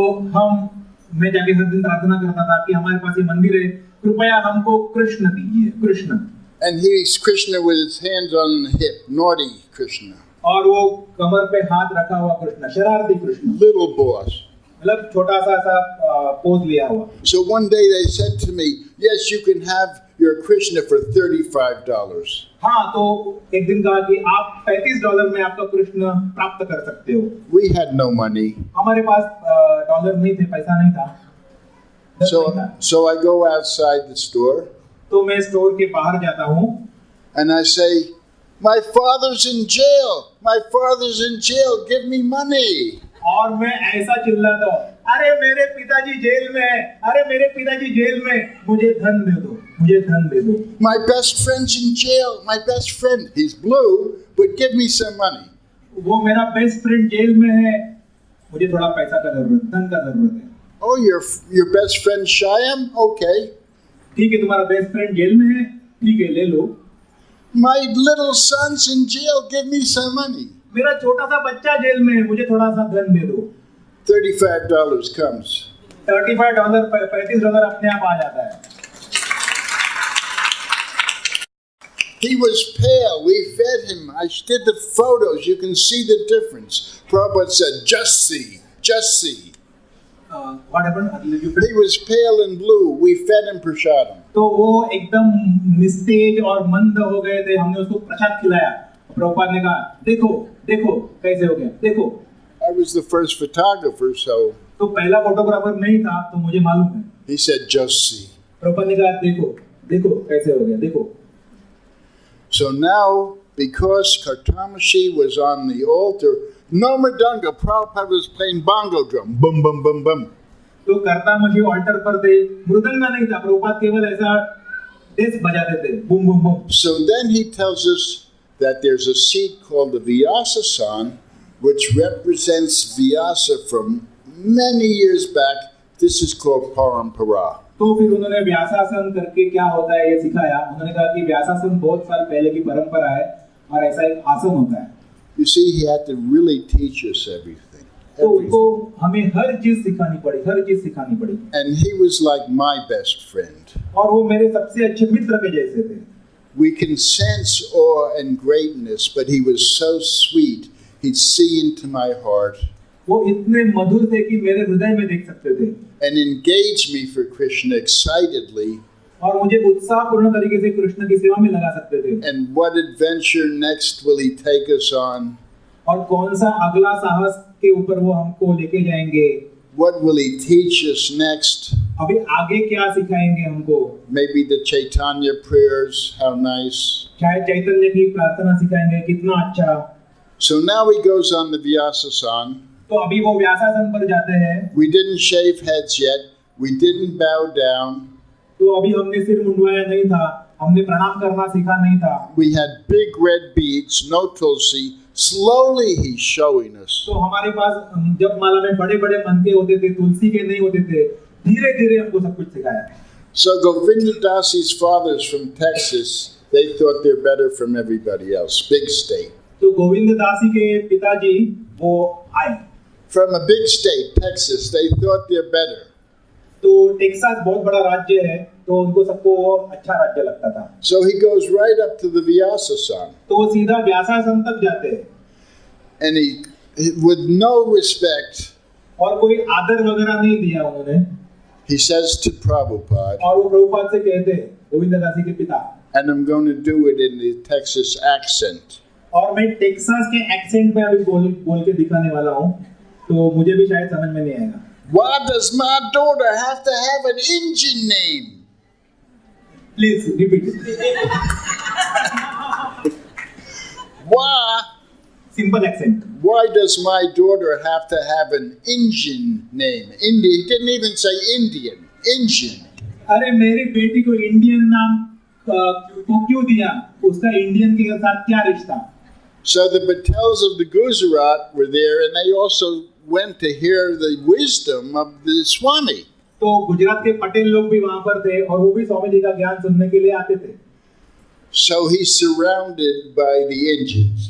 मैं जाके हर दिन प्रार्थना करता था कि हमारे पास ये मंदिर है, कृपया हमको कृष्ण दीजिए, Krishna. And he's Krishna with his hands on the hip, naughty Krishna. और वो कमर पे हाथ रखा हुआ कृष्ण, शरारती कृष्ण। Little boss. मतलब छोटा सा पोज लिया हुआ। So one day they said to me, yes, you can have your Krishna for $35. हाँ, तो एक दिन कहा कि आप $35 में आपका कृष्ण प्राप्त कर सकते हो। We had no money. हमारे पास डॉलर नहीं थे, पैसा नहीं था। So I go outside the store. तो मैं स्टोर के बाहर जाता हूँ। And I say, my father's in jail. My father's in jail. Give me money. और मैं ऐसा चिल्लाता हूँ, अरे मेरे पिताजी जेल में है, अरे मेरे पिताजी जेल में, मुझे धन दे दो, मुझे धन दे दो। My best friend's in jail. My best friend. He's blue, but give me some money. वो मेरा बेस्ट फ्रेंड जेल में है, मुझे थोड़ा पैसा का जरूरत, धन का जरूरत है। Oh, your best friend Shyam? Okay. ठीक है, तुम्हारा बेस्ट फ्रेंड जेल में है, ठीक है, ले लो। My little son's in jail. Give me some money. मेरा छोटा सा बच्चा जेल में है, मुझे थोड़ा सा धन दे दो। $35 comes. $35, $35 अपने आप आ जाता है। He was pale. We fed him. I did the photos. You can see the difference. Prabhupada said, just see, just see. What happened? He was pale and blue. We fed him prasadam. तो वो एकदम निस्तेज और मंद हो गए थे, हमने उसको प्रसाद खिलाया। प्रभुपाद ने कहा, देखो देखो कैसे हो गया, देखो। I was the first photographer, so. तो पहला फोटोग्राफर नहीं था, तो मुझे मालूम है। He said, just see. Prabhupada ने कहा, देखो देखो कैसे हो गया, देखो। So now, because Kartamashi was on the altar, no mridanga. Prabhupada was playing bongo drum. Bum, bum, bum, bum. तो कर्तामशी ऑल्टर पर थे, मृदंगा नहीं था, प्रभुपाद केवल ऐसा डेस्क बजाते थे, boom boom boom. So then he tells us that there's a seat called the Vyasasan, which represents Vyasa from many years back. This is called Parampara. तो फिर उन्होंने व्यासासन करके क्या होता है ये सिखाया। उन्होंने कहा कि व्यासासन बहुत साल पहले की परंपरा है और ऐसा एक आसन होता है। You see, he had to really teach us everything. तो उनको हमें हर चीज सिखानी पड़ी, हर चीज सिखानी पड़ी। And he was like my best friend. और वो मेरे सबसे अच्छे मित्र के जैसे थे। We can sense awe and greatness, but he was so sweet. He'd see into my heart. वो इतने मधुर थे कि मेरे हृदय में देख सकते थे। And engage me for Krishna excitedly. और मुझे उत्साहपूर्ण तरीके से कृष्ण की सेवा में लगा सकते थे। And what adventure next will he take us on? और कौन सा अगला साहस के ऊपर वो हमको लेके जाएंगे? What will he teach us next? अभी आगे क्या सिखाएंगे हमको? Maybe the Chaitanya prayers, how nice. शायद चैतन्य की प्रार्थना सिखाएंगे, कितना अच्छा। So now he goes on the Vyasasan. तो अभी वो व्यासासन पर जाते हैं। We didn't shave heads yet. We didn't bow down. तो अभी हमने सिर मुंडवाया नहीं था, हमने प्रणाम करना सीखा नहीं था। We had big red beads, no tulsi. Slowly he's showing us. तो हमारे पास जब माला में बड़े-बड़े मनके होते थे, तुलसी के नहीं होते थे, धीरे-धीरे हमको सब कुछ सिखाया। So Govinda Dasi's fathers from Texas, they thought they're better from everybody else. Big state. तो गोविंद दासी के पिताजी वो आए। From a big state, Texas, they thought they're better. तो टेक्सास बहुत बड़ा राज्य है, तो उनको सबको अच्छा राज्य लगता था। So he goes right up to the Vyasasan. तो वो सीधा व्यासासन तक जाते हैं। And he, with no respect, और कोई आदर वगैरह नहीं दिया उन्होंने। he says to Prabhupada, और वो प्रभुपाद से कहते हैं, गोविंद दासी के पिता। and I'm going to do it in the Texas accent. और मैं टेक्सास के एक्सेंट में अभी बोल के दिखाने वाला हूँ, तो मुझे भी शायद समझ में नहीं आएगा। Why does my daughter have to have an Indian name? Please repeat. Why? Simple accent. Why does my daughter have to have an Indian name? India. He didn't even say Indian. Indian. अरे मेरी बेटी को Indian नाम को क्यों दिया? उसका Indian के साथ क्या रिश्ता? So the Patels of the Gujarat were there, and they also went to hear the wisdom of the Swami. तो गुजरात के पटेल लोग भी वहां पर थे और वो भी स्वामी जी का ज्ञान सुनने के लिए आते थे. So he's surrounded by the Indians.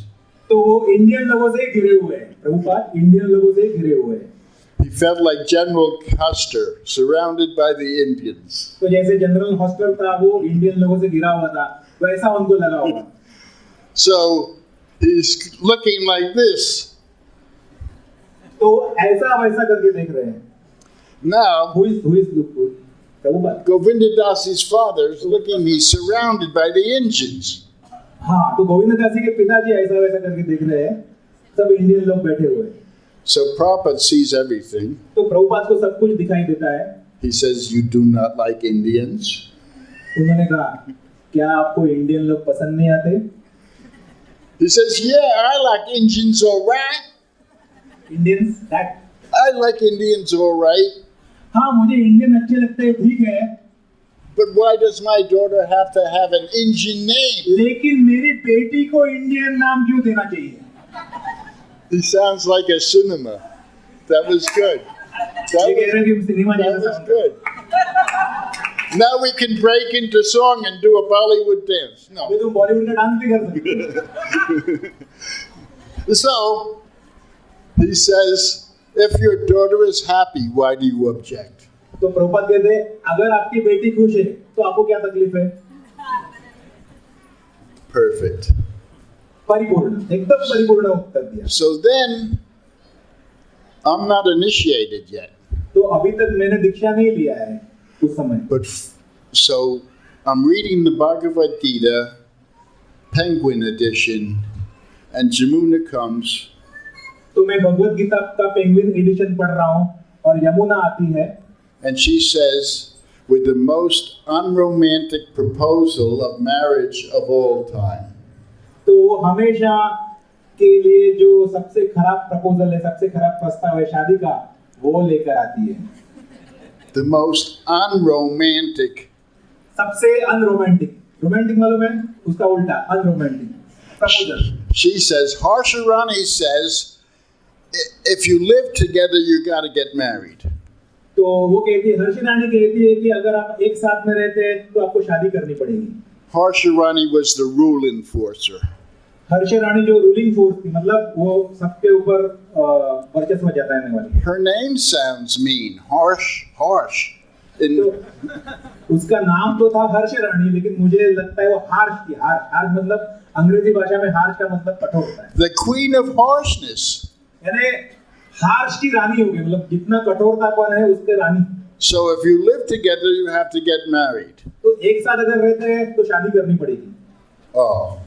तो वो इंडियन लोगों से घिरे हुए हैं. प्रभुपाद इंडियन लोगों से घिरे हुए हैं. He felt like General Custer, surrounded by the Indians. तो जैसे जनरल हॉस्टल था वो इंडियन लोगों से घिरा हुआ था, वैसा उनको लगा होगा. So he's looking like this. तो ऐसा वैसा करके देख रहे हैं. Now, who is Prabhupada? Govinda Dasi's father is looking, he's surrounded by the Indians. हाँ, तो गोविंद दासी के पिताजी ऐसा वैसा करके देख रहे हैं, सब इंडियन लोग बैठे हुए हैं. So Prabhupada sees everything. तो प्रभुपाद को सब कुछ दिखाई देता है. He says, "You do not like Indians." उन्होंने कहा, क्या आपको इंडियन लोग पसंद नहीं आते? He says, "Yeah, I like Indians all right. Indians that I like Indians all right. हाँ, मुझे इंडियन अच्छे लगते हैं, ठीक है. But why does my daughter have to have an Indian name?" लेकिन मेरी बेटी को इंडियन नाम क्यों देना चाहिए? He sounds like a cinema. That was good. That was good. Now we can break into song and do a Bollywood dance. No. अभी तुम बॉलीवुड में डांस भी कर सकते हो. So he says, if your daughter is happy, why do you object? तो प्रभुपाद कहते हैं, अगर आपकी बेटी खुश है तो आपको क्या तकलीफ है? Perfect. परिपूर्ण, एकदम परिपूर्ण उत्तर दिया. So then, I'm not initiated yet. तो अभी तक मैंने दीक्षा नहीं लिया है उस समय. But so I'm reading the Bhagavad Gita, Penguin edition, and Jamuna comes. तो मैं भगवद गीता का पेंगुइन एडिशन पढ़ रहा हूँ और यमुना आती है. And she says, with the most unromantic proposal of marriage of all time. तो हमेशा के लिए जो सबसे खराब प्रपोजल है, सबसे खराब प्रस्ताव है शादी का, वो लेकर आती है. The most unromantic. सबसे अनरोमांटिक. रोमांटिक मालूम है? उसका उल्टा unromantic proposal. She says, Harsharani says, if you live together, you got to get married. तो वो कहती है, हर्षरानी कहती है कि अगर आप एक साथ में रहते हैं तो आपको शादी करनी पड़ेगी. Harsharani was the rule enforcer. हर्षरानी जो रूलिंग फोर्स थी, मतलब वो सबके ऊपर वर्चस्व जताने वाली. Her name sounds mean, harsh. तो उसका नाम तो था हर्षरानी, लेकिन मुझे लगता है वो हार्श थी. हार्श मतलब अंग्रेजी भाषा में हार्श का मतलब कठोर होता है. The queen of harshness. यानी हार्श की रानी होगी, मतलब जितना कठोरतापन है उसके रानी. So if you live together, you have to get married. तो एक साथ अगर रहते हैं तो शादी करनी पड़ेगी. Oh.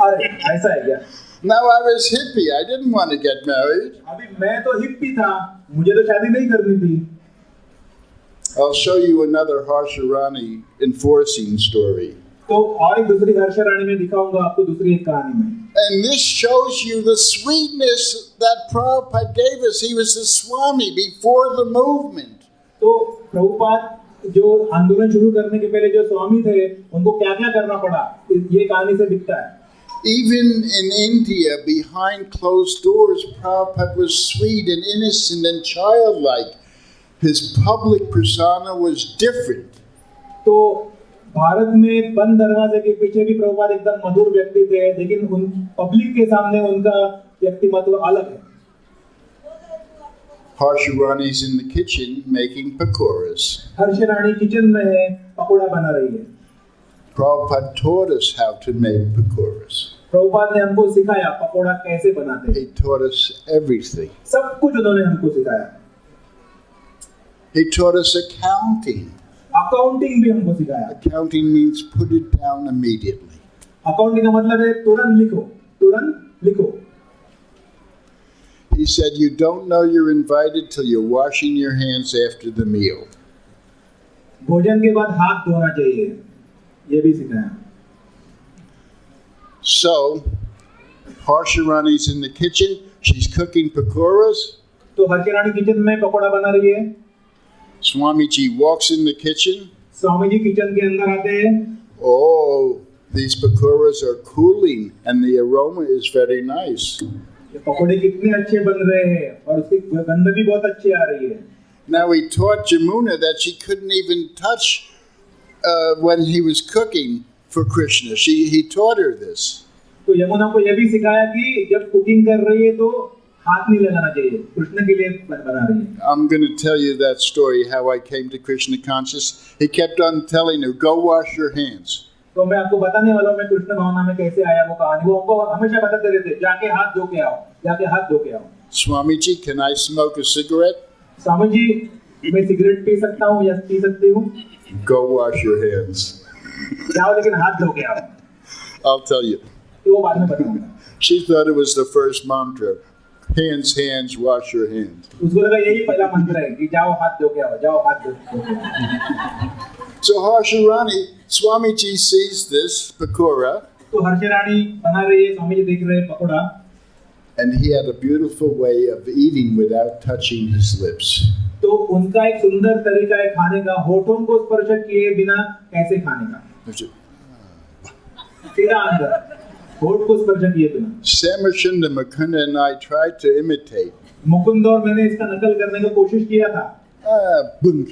अरे ऐसा है क्या? Now I was hippie. I didn't want to get married. अभी मैं तो हिप्पी था, मुझे तो शादी नहीं करनी थी. I'll show you another Harsharani enforcing story. तो और एक दूसरी हर्षरानी में दिखाऊंगा आपको दूसरी एक कहानी में. And this shows you the sweetness that Prabhupada gave us. He was the Swami before the movement. तो प्रभुपाद जो आंदोलन शुरू करने के पहले जो स्वामी थे, उनको क्या-क्या करना पड़ा, ये कहानी से दिखता है. Even in India, behind closed doors, Prabhupada was sweet and innocent and childlike. His public persona was different. तो भारत में बंद दरवाजे के पीछे भी प्रभुपाद एकदम मधुर व्यक्ति थे, लेकिन उन पब्लिक के सामने उनका व्यक्तिमत्व अलग है. Harsharani's in the kitchen making pakoras. Harshrani kitchen में है, पकोड़ा बना रही है. Prabhupada taught us how to make pakoras. Prabhupada ने हमको सिखाया पकोड़ा कैसे बनाते हैं. He taught us everything. सब कुछ उन्होंने हमको सिखाया. He taught us accounting. Accounting भी हमको सिखाया. Accounting means put it down immediately. Accounting का मतलब है तुरंत लिखो, तुरंत लिखो. He said you don't know you're invited till you're washing your hands after the meal. भोजन के बाद हाथ धोना चाहिए, ये भी सिखाया. So, Harsharani's in the kitchen. She's cooking pakoras. तो हर्षरानी किचन में पकोड़ा बना रही है. Swamiji walks in the kitchen. Swami ji kitchen के अंदर आते हैं. Oh, These pakoras are cooling and the aroma is very nice. ये पकोड़े कितने अच्छे बन रहे हैं और उसकी गंध भी बहुत अच्छी आ रही है. Now he taught Jamuna that she couldn't even touch when he was cooking for Krishna. He taught her this. तो यमुना को यह भी सिखाया कि जब कुकिंग कर रही है तो हाथ नहीं लगाना चाहिए, कृष्ण के लिए बना रही है. I'm going to tell you that story, how I came to Krishna Consciousness. He kept on telling her, go wash your hands. तो मैं आपको बताने वाला हूँ मैं कृष्ण भावना में कैसे आया वो कहानी. वो हमको हमेशा बताते रहते, जाके हाथ धो के आओ, जाके हाथ धो के आओ. Swamiji, can I smoke a cigarette? Swami ji, मैं सिगरेट पी सकता हूँ या पी सकती हूँ? Go wash your hands. जाओ लेकिन हाथ धो के आओ. I'll tell you. तो वो बाद में बताऊंगा. She thought it was the first mantra. Hands, hands, wash your hands. उसको लगा यही पहला मंत्र है कि जाओ हाथ धो के आओ, जाओ हाथ धो के आओ. So Harsharani, Swamiji sees this pakora. तो हर्षरानी बना रही है, स्वामी जी देख रहे हैं pakora. And he had a beautiful way of eating without touching his lips. तो उनका एक सुंदर तरीका है खाने का, होठों को स्पर्श किए बिना कैसे खाने का. सीधा अंदर, होठ को स्पर्श किए बिना. Samarchandra Mukunda and I tried to imitate. Mukund और मैंने इसका नकल करने की कोशिश किया था. Bunk.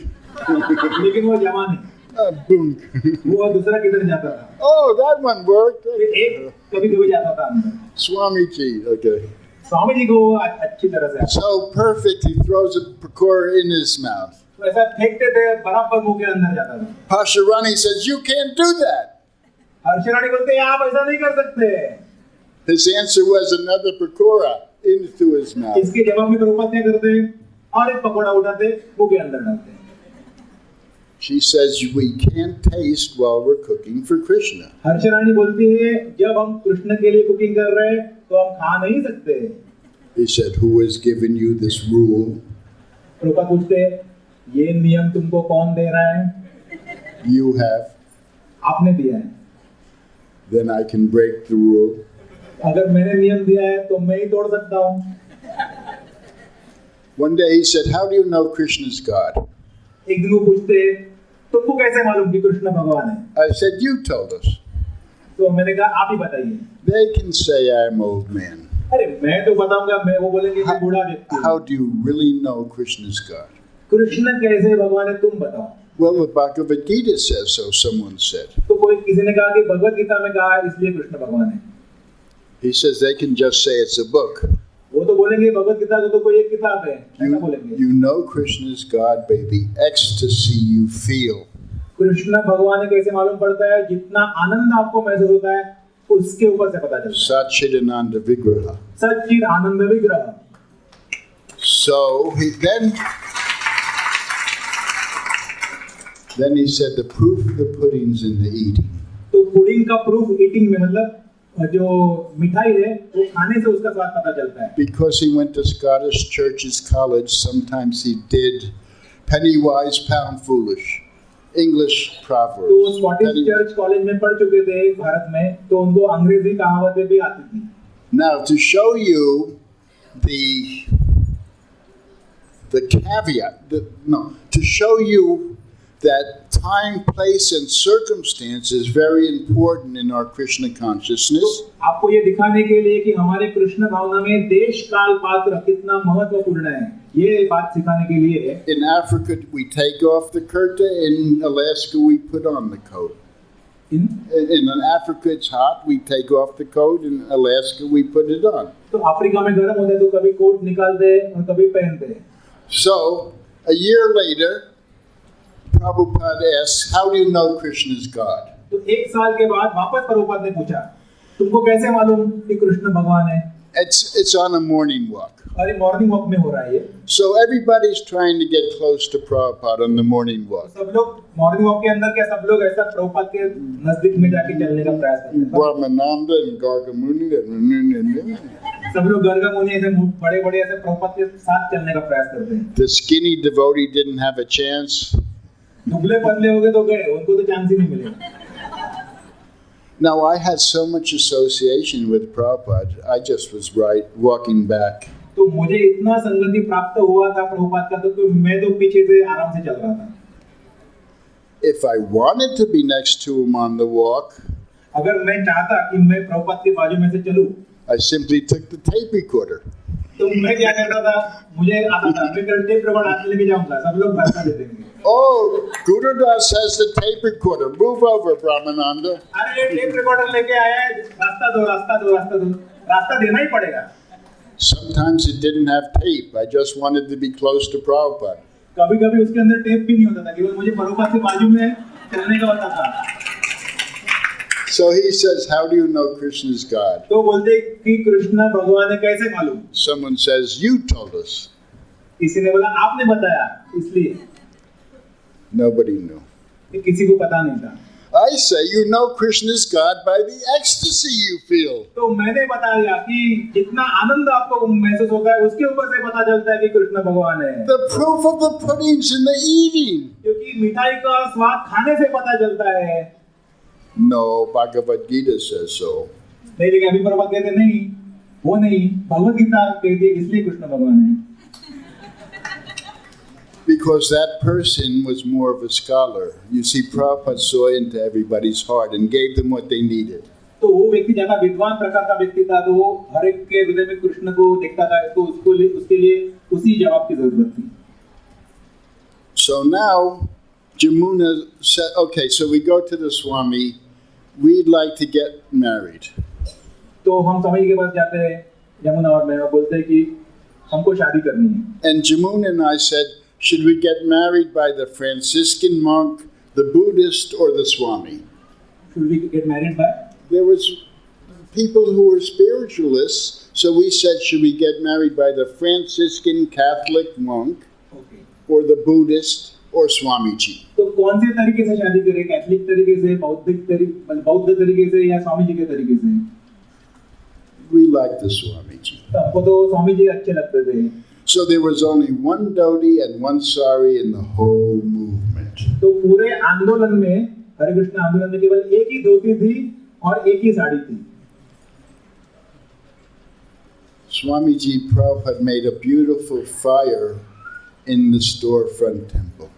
लेकिन वो जमा नहीं. Bunk. वो दूसरा किधर जाता था. Oh, that one worked. एक कभी-कभी जाता था अंदर. Swamiji, okay. स्वामी जी को अच्छी तरह से. So perfect, he throws a pakora in his mouth. तो ऐसा फेंकते थे, बराबर मुंह के अंदर जाता था. Harsharani says, you can't do that. हर्षरानी बोलते हैं आप ऐसा नहीं कर सकते. His answer was another pakora into his mouth. इसके जवाब में प्रभुपाद क्या करते हैं? और एक पकोड़ा उठाते, मुंह के अंदर डालते. She says we can't taste while we're cooking for Krishna. हर्षरानी बोलती है जब हम कृष्ण के लिए कुकिंग कर रहे हैं तो हम खा नहीं सकते. He said, who has given you this rule? Prabhupada पूछते हैं ये नियम तुमको कौन दे रहा है? You have. आपने दिया है. Then I can break the rule. अगर मैंने नियम दिया है तो मैं ही तोड़ सकता हूँ. One day he said, how do you know Krishna's God? एक दिन वो पूछते हैं तुमको कैसे मालूम कि कृष्ण भगवान है? I said, you told us. तो मैंने कहा आप ही बताइए. They can say I'm old man. अरे मैं तो बताऊंगा, मैं वो बोलेंगे मैं बूढ़ा व्यक्ति हूँ. How do you really know Krishna's God? Krishna कैसे भगवान है तुम बताओ. Well, the Bhagavad Gita says so, someone said. तो कोई किसी ने कहा कि भगवत गीता में कहा है इसलिए कृष्ण भगवान है. He says they can just say it's a book. वो तो बोलेंगे भगवत गीता को तो कोई एक किताब है, ऐसा बोलेंगे. You know Krishna's God by the ecstasy you feel. Krishna भगवान कैसे मालूम पड़ता है? जितना आनंद आपको महसूस होता है उसके ऊपर से पता चलता है. Satchidananda Vigraha. सच्चिद आनंद विग्रह. So then he said the proof of the pudding's in the eating. तो पुडिंग का प्रूफ ईटिंग में, मतलब जो मिठाई है वो खाने से उसका स्वाद पता चलता है. Because he went to Scottish Churches College, sometimes he did penny wise, pound foolish, English proverbs. तो स्कॉटिश चर्च कॉलेज में पढ़ चुके थे भारत में, तो उनको अंग्रेजी कहावतें भी आती थी. Now to show you the caveat, to show you that time, place, and circumstance is very important in our Krishna consciousness. आपको ये दिखाने के लिए कि हमारे कृष्ण भावना में देश काल पात्र कितना महत्वपूर्ण है, ये बात सिखाने के लिए है. In Africa we take off the kurta, in Alaska we put on the coat. In Africa it's hot, we take off the coat, in Alaska we put it on. तो अफ्रीका में गर्म होता है तो कभी कोट निकालते हैं और कभी पहनते हैं. So a year later Prabhupada asks, how do you know Krishna is God? तो एक साल के बाद वापस प्रभुपाद ने पूछा तुमको कैसे मालूम कि कृष्ण भगवान है? It's on a morning walk. अरे मॉर्निंग वॉक में हो रहा है ये. So everybody's trying to get close to Prabhupada on the morning walk. सब लोग मॉर्निंग वॉक के अंदर क्या सब लोग ऐसा प्रभुपाद के नजदीक में जाके चलने का प्रयास करते हैं. Brahmananda and Gargamuni. सब लोग गर्गामुनि ऐसे बड़े-बड़े ऐसे प्रभुपाद के साथ चलने का प्रयास करते हैं. The skinny devotee didn't have a chance. दुबले पतले हो गए तो गए, उनको तो चांस ही नहीं मिलेगा. Now I had so much association with Prabhupada, I just was walking back. तो मुझे इतना संगति प्राप्त हुआ था प्रभुपाद का तो मैं तो पीछे से आराम से चल रहा था. If I wanted to be next to him on the walk, अगर मैं चाहता कि मैं प्रभुपाद के बाजू में से चलूं, I simply took the tape recorder. तो मैं क्या करता था, मुझे आता था, मैं कल टेप रिकॉर्ड हाथ में लेके जाऊंगा, सब लोग रास्ता दे देंगे। Oh, Gurudas has the tape recorder. Move over, Brahmananda. अरे ये टेप रिकॉर्डर लेके आया है, रास्ता दो, रास्ता दो, रास्ता दो, रास्ता देना ही पड़ेगा। Sometimes it didn't have tape. I just wanted to be close to Prabhupada. कभी-कभी उसके अंदर टेप भी नहीं होता था, केवल मुझे प्रभुपाद के बाजू में चलने का होता था। So he says, how do you know Krishna is God? तो बोलते कि कृष्ण भगवान है, कैसे मालूम? Someone says, you told us. किसी ने बोला आपने बताया, इसलिए। Nobody knew. कि किसी को पता नहीं था। I say, you know Krishna is God by the ecstasy you feel. तो मैंने बताया कि जितना आनंद आपको महसूस होगा है, उसके ऊपर से पता चलता है कि कृष्ण भगवान है। The proof of the pudding's in the eating. क्योंकि मिठाई का स्वाद खाने से पता चलता है। No, Bhagavad Gita says so. नहीं, लेकिन अभी प्रभुपाद कहते नहीं, वो नहीं, भगवद गीता कहती है इसलिए कृष्ण भगवान है। Because that person was more of a scholar. You see, Prabhupada saw into everybody's heart and gave them what they needed. तो वो व्यक्ति ज्यादा विद्वान प्रकार का व्यक्ति था, तो वो हर एक के हृदय में कृष्ण को देखता था, तो उसके लिए उसी जवाब की जरूरत थी। So now, Jamuna said, okay, so we go to the Swami. We'd like to get married. तो हम स्वामी के पास जाते हैं, यमुना और मैं, बोलते हैं कि हमको शादी करनी है। And Jamuna and I said, should we get married by the Franciscan monk, the Buddhist, or the Swami? Should we get married by? There was people who were spiritualists, so we said, should we get married by the Franciscan Catholic monk, Okay. or the Buddhist, or Swamiji? तो कौन से तरीके से शादी करें? Catholic तरीके से, बौद्ध तरीके से, या स्वामी जी के तरीके से? We liked the Swamiji. तो हमको तो स्वामी जी अच्छे लगते थे। So there was only one dhoti and one sari in the whole movement. तो पूरे आंदोलन में, हरे कृष्ण आंदोलन में केवल एक ही धोती थी और एक ही साड़ी थी। Swamiji Prabhupada made a beautiful fire in the storefront temple.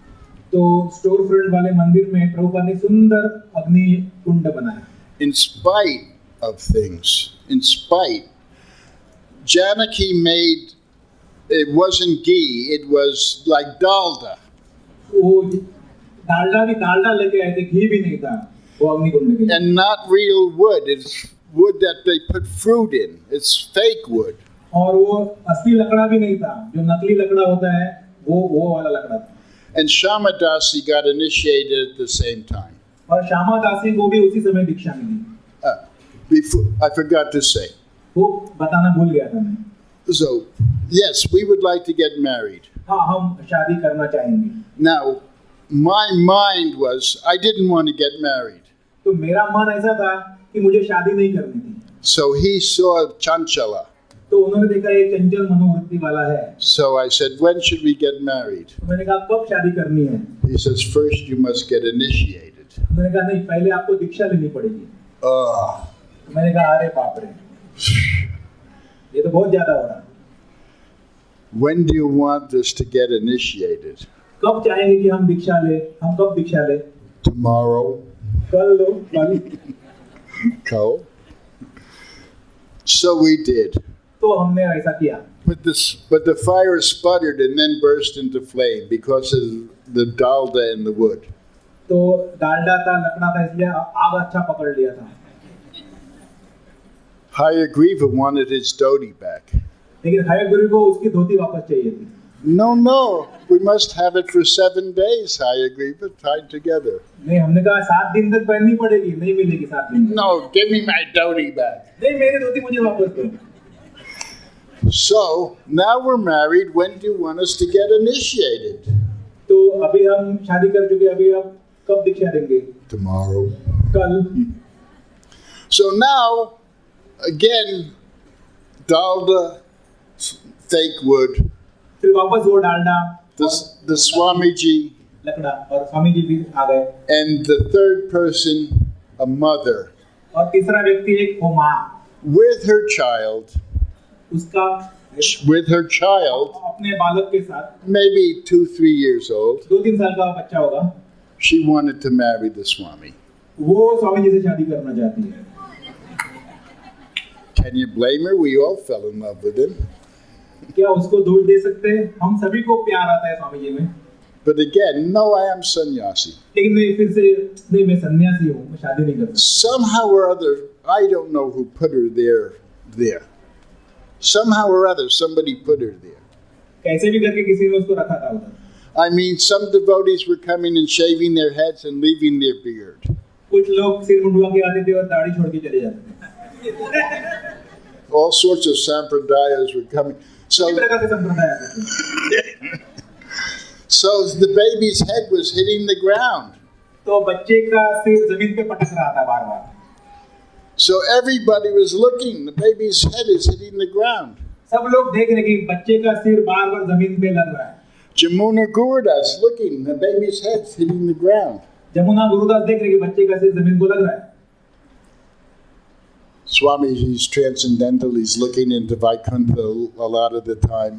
तो स्टोर फ्रंट वाले मंदिर में प्रभुपाद ने सुंदर अग्नि कुंड बनाया। In spite of things, in spite, Janaki made, it wasn't ghee, it was like dalda. वो डालडा भी डालडा लेके आए थे, घी भी नहीं था वो अग्नि कुंड के। And not real wood, it's wood that they put fruit in. It's fake wood. और वो असली लकड़ा भी नहीं था, जो नकली लकड़ा होता है वो वाला लकड़ा था। And Shamadasi got initiated at the same time. और श्यामा दासी को भी उसी समय दीक्षा मिली। I forgot to say. वो बताना भूल गया था मैं। So, yes, we would like to get married. हाँ, हम शादी करना चाहेंगे। Now, my mind was, I didn't want to get married. तो मेरा मन ऐसा था कि मुझे शादी नहीं करनी थी। So he saw Chanchala. तो उन्होंने देखा ये चंचल मनोवृत्ति वाला है। So I said, when should we get married? तो मैंने कहा कब शादी करनी है? He says, first you must get initiated. मैंने कहा नहीं, पहले आपको दीक्षा लेनी पड़ेगी। तो मैंने कहा अरे बाप रे, ये तो बहुत ज्यादा हो रहा। When do you want us to get initiated? कब चाहेंगे कि हम दीक्षा ले? हम कब दीक्षा ले? Tomorrow. कल लो, कल। Kal. So we did. तो हमने ऐसा किया। But the fire sputtered and then burst into flame because of the dalda in the wood. तो डालडा था, लकड़ा था, इसलिए आग अच्छा पकड़ लिया था। Hayagriva wanted his dhoti back. लेकिन हयग्रीव को उसकी धोती वापस चाहिए थी। No, we must have it for 7 days, Hayagriva, tied together. नहीं, हमने कहा 7 दिन तक पहननी पड़ेगी, नहीं मिलेगी 7 दिन तक। No, give me my dhoti back. नहीं, मेरी धोती मुझे वापस दो। So, now we're married, when do you want us to get initiated? तो अभी हम शादी कर चुके, अभी आप कब दीक्षा देंगे? Tomorrow. कल। So now, again, dalda, fake wood. फिर वापस वो डालडा, The Swamiji, लकड़ा, और स्वामी जी भी आ गए। and the third person, a mother, और तीसरा व्यक्ति एक वो माँ, with her child, उसका अपने बालक के साथ, maybe 2-3 years old. 2-3 साल का बच्चा होगा। She wanted to marry the Swami. वो स्वामी जी से शादी करना चाहती है। Can you blame her? We all fell in love with him. क्या उसको दोष दे सकते हैं? हम सभी को प्यार आता है स्वामी जी में। But again, no, I am sannyasi. लेकिन नहीं, फिर से नहीं, मैं सन्यासी हूँ, मैं शादी नहीं करता। Somehow or other, I don't know who put her there. Somehow or other, somebody put her there. कैसे भी करके किसी ने उसको रखा था उधर। I mean, some devotees were coming and shaving their heads and leaving their beard. कुछ लोग सिर मुंडवा के आते थे और दाढ़ी छोड़ के चले जाते थे। All sorts of sampradayas were coming. So the baby's head was hitting the ground. तो बच्चे का सिर जमीन पे पटक रहा था बार-बार। So everybody was looking. The baby's head is hitting the ground. सब लोग देख रहे कि बच्चे का सिर बार-बार जमीन पे लग रहा है। Jamuna Gurudas looking. The baby's head's hitting the ground. Jamuna Gurudas देख रहे कि बच्चे का सिर जमीन को लग रहा है। Swami, he's transcendental. He's looking into Vaikuntha a lot of the time.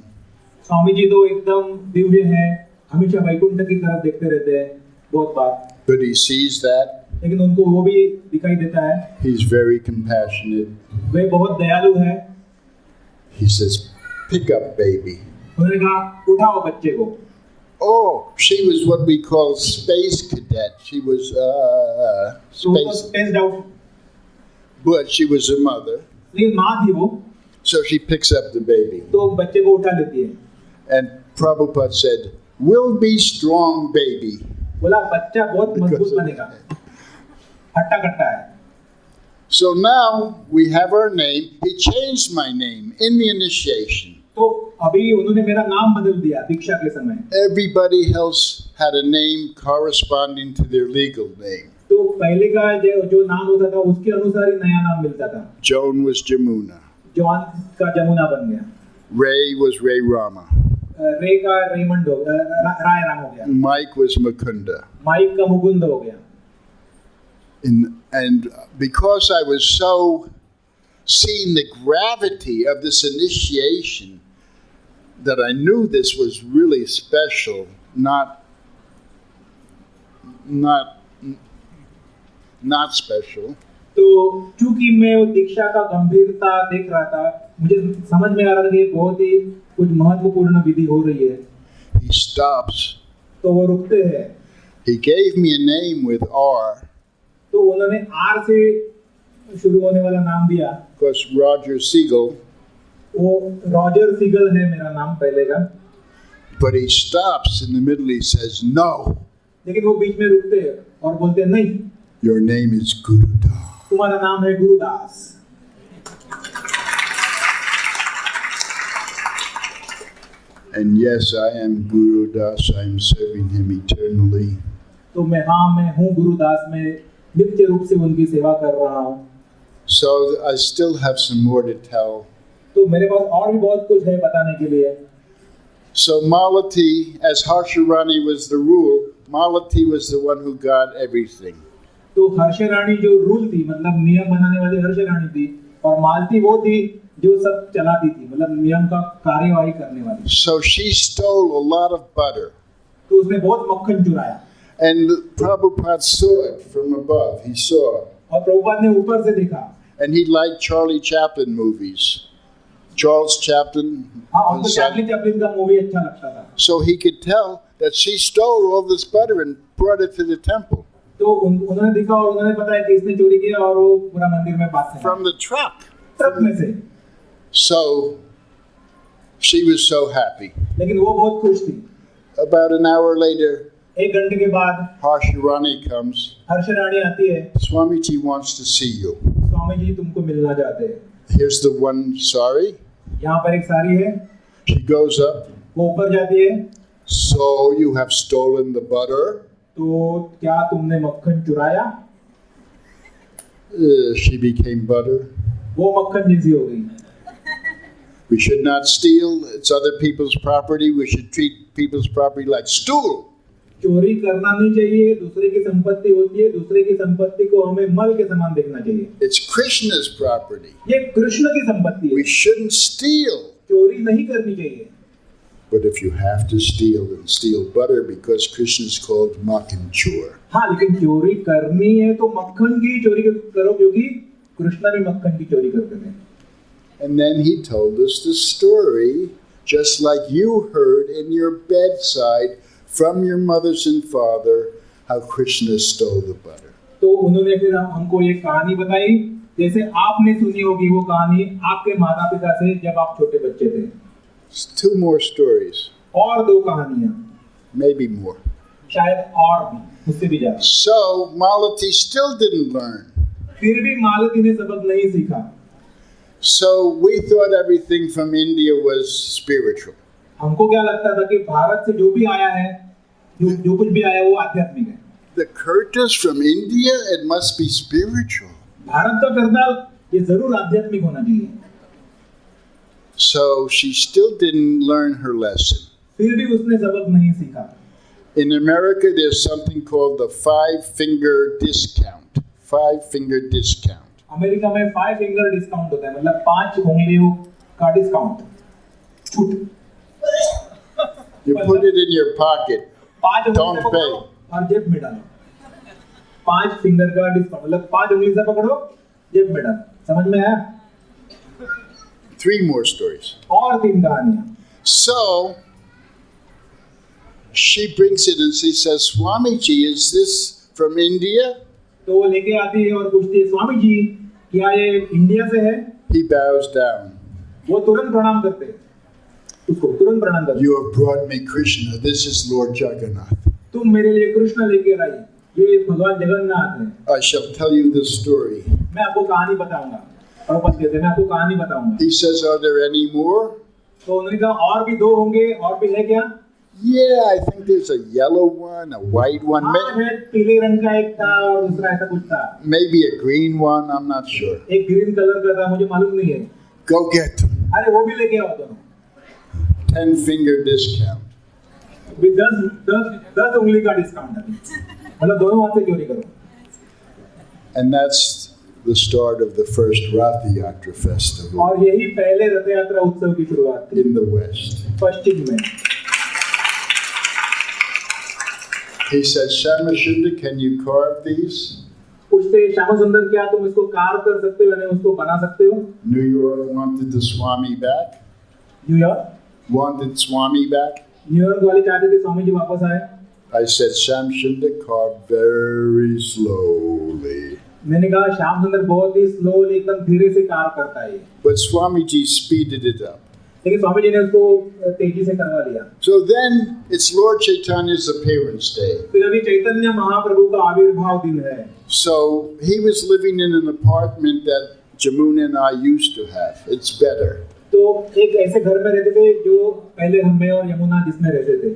Swami ji तो एकदम दिव्य है, हमेशा वैकुंठ की तरफ देखते रहते हैं बहुत बार। But he sees that. लेकिन उनको वो भी दिखाई देता है। He's very compassionate. वे बहुत दयालु है। He says, "Pick up, baby." उन्होंने कहा, उठाओ बच्चे को। Oh, she was what we call space cadet. She was spaced out. But she was a mother. लेकिन माँ थी वो। So she picks up the baby. तो बच्चे को उठा लेती है। And Prabhupada said, "Will be strong, baby." बोला बच्चा बहुत मजबूत बनेगा। हट्टा कट्टा है। So now we have our name. He changed my name in the initiation. तो अभी उन्होंने मेरा नाम बदल दिया दीक्षा के समय। Everybody else had a name corresponding to their legal name. तो पहले का जो नाम होता था उसके अनुसार ही नया नाम मिलता था। Joan was Jamuna. जॉन का जमुना बन गया। Ray was Ray Rama. रे का रेमंड हो गया, राय राम हो गया। Mike was Mukunda. माइक का मुकुंद हो गया। And because I was so seeing the gravity of this initiation, that I knew this was really special, not special. तो चूंकि मैं वो दीक्षा का गंभीरता देख रहा था, मुझे समझ में आ रहा था कि बहुत ही कुछ महत्वपूर्ण विधि हो रही है। He stops. तो वो रुकते हैं। He gave me a name with R. तो उन्होंने आर से शुरू होने वाला नाम दिया। Because Roger Siegel. वो रॉजर सीगल है मेरा नाम पहले का। But he stops in the middle. He says no. लेकिन वो बीच में रुकते हैं और बोलते हैं नहीं। Your name is Gurudas. तुम्हारा नाम है Gurudas. And yes, I am Gurudas. I am serving him eternally. तो मैं हूँ गुरुदास में नित्य रूप से उनकी सेवा कर रहा हूँ। So I still have some more to tell. तो मेरे पास और भी बहुत कुछ है बताने के लिए। So Malati, as Harsharani was the rule, Malati was the one who got everything. तो हर्षरानी जो रूल थी, मतलब नियम बनाने वाली हर्षरानी थी, और मालती वो थी जो सब चलाती थी, मतलब नियम का कार्यवाही करने वाली। So she stole a lot of butter. तो उसने बहुत मक्खन चुराया। And Prabhupada saw it from above. He saw it. और प्रभुपाद ने ऊपर से देखा। And he liked Charlie Chaplin movies. Charles Chaplin. हाँ, उनको चार्ली चैपलिन का मूवी अच्छा लगता था। So he could tell that she stole all this butter and brought it to the temple. तो उन्होंने देखा और उन्होंने पता है कि इसने चोरी किया और वो पूरा मंदिर में बांट दिया। From the truck. ट्रक में से। So she was so happy. लेकिन वो बहुत खुश थी। About an hour later, एक घंटे के बाद Harsharani comes. हर्षरानी आती है। Swamiji wants to see you. Swami ji तुमको मिलना चाहते हैं। Here's the one sari. यहाँ पर एक साड़ी है। She goes up. वो ऊपर जाती है। So you have stolen the butter. तो क्या तुमने मक्खन चुराया? She became butter. वो मक्खन जैसी हो गई। We should not steal. It's other people's property. We should treat people's property like stool. चोरी करना नहीं चाहिए, दूसरे की संपत्ति होती है, दूसरे की संपत्ति को हमें मल के समान देखना चाहिए। It's Krishna's property. ये कृष्ण की संपत्ति है। We shouldn't steal. चोरी नहीं करनी चाहिए। But if you have to steal, then steal butter because Krishna is called Makhan Chor. हाँ, लेकिन चोरी करनी है तो मक्खन की चोरी करो, क्योंकि कृष्णा भी मक्खन की चोरी करते थे. And then he told us the story, just like you heard in your bedside from your mothers and father, how Krishna stole the butter. तो उन्होंने फिर हमको ये कहानी बताई, जैसे आपने सुनी होगी वो कहानी आपके माता पिता से जब आप छोटे बच्चे थे. 2 more stories. और 2 कहानियां. Maybe more. शायद और भी, उससे भी ज्यादा. So Malati still didn't learn. फिर भी मालती ने सबक नहीं सीखा. So we thought everything from India was spiritual. हमको क्या लगता था कि भारत से जो भी आया है, जो कुछ भी आया वो आध्यात्मिक है. The Kirtas from India, it must be spiritual. Bharat का करताल ये जरूर आध्यात्मिक होना चाहिए. So she still didn't learn her lesson. फिर भी उसने सबक नहीं सीखा. In America, there's something called the 5-finger discount. 5-finger discount. America में 5 फिंगर डिस्काउंट होता है, मतलब 5 उंगलियों का डिस्काउंट, छूट. You put it in your pocket. 5 Don't उंगली से pay. पकड़ो और जेब में डालो. 5 फिंगर का डिस्काउंट मतलब 5 उंगली से पकड़ो, जेब में डालो. समझ में आया? 3 more stories. और 3 कहानियां. So she brings it and she says, Swamiji, is this from India? तो वो लेके आती है और पूछती है, स्वामी जी क्या ये इंडिया से है? He bows down. वो तुरंत प्रणाम करते हैं, उसको तुरंत प्रणाम करते हैं. You have brought me Krishna. This is Lord Jagannath. तुम मेरे लिए कृष्ण लेके आई, ये भगवान जगन्नाथ है. I shall tell you this story. मैं आपको कहानी बताऊंगा. प्रभुपाद कहते हैं, मैं आपको कहानी बताऊंगा. He says, are there any more? तो उन्होंने कहा और भी 2 होंगे, और भी है क्या? Yeah, I think there's a yellow one, a white one, हाँ, है, पीले रंग का एक था और दूसरा ऐसा कुछ था. maybe a green one, I'm not sure. एक ग्रीन कलर का था, मुझे मालूम नहीं है. Go get them. अरे वो भी लेके आओ दोनों. 10-finger discount. भी 10 उंगली का डिस्काउंट है, मतलब दोनों हाथ से चोरी करो. And that's the start of the first Rath Yatra festival और यही पहले रथ यात्रा उत्सव की शुरुआत थी in the West. पश्चिम में. He said, Janmashtami, can you carve these? पूछते हैं, श्याम सुंदर क्या तुम इसको कार्व कर सकते हो, यानी उसको बना सकते हो? New York wanted the Swami back. New York Wanted Swami back. New York वाले चाहते थे स्वामी जी वापस आए. I said, Janmashtami, carve very slowly. मैंने कहा श्याम सुंदर बहुत ही स्लोली, एकदम धीरे से कार्व करता है. But Swamiji speeded it up. लेकिन स्वामी जी ने उसको तेजी से करवा लिया. So then it's Lord Chaitanya's appearance day. फिर अभी चैतन्य महाप्रभु का आविर्भाव दिन है. So he was living in an apartment that Jamuna and I used to have. It's better. तो एक ऐसे घर में रहते थे जो पहले हम और यमुना जिसमें रहते थे.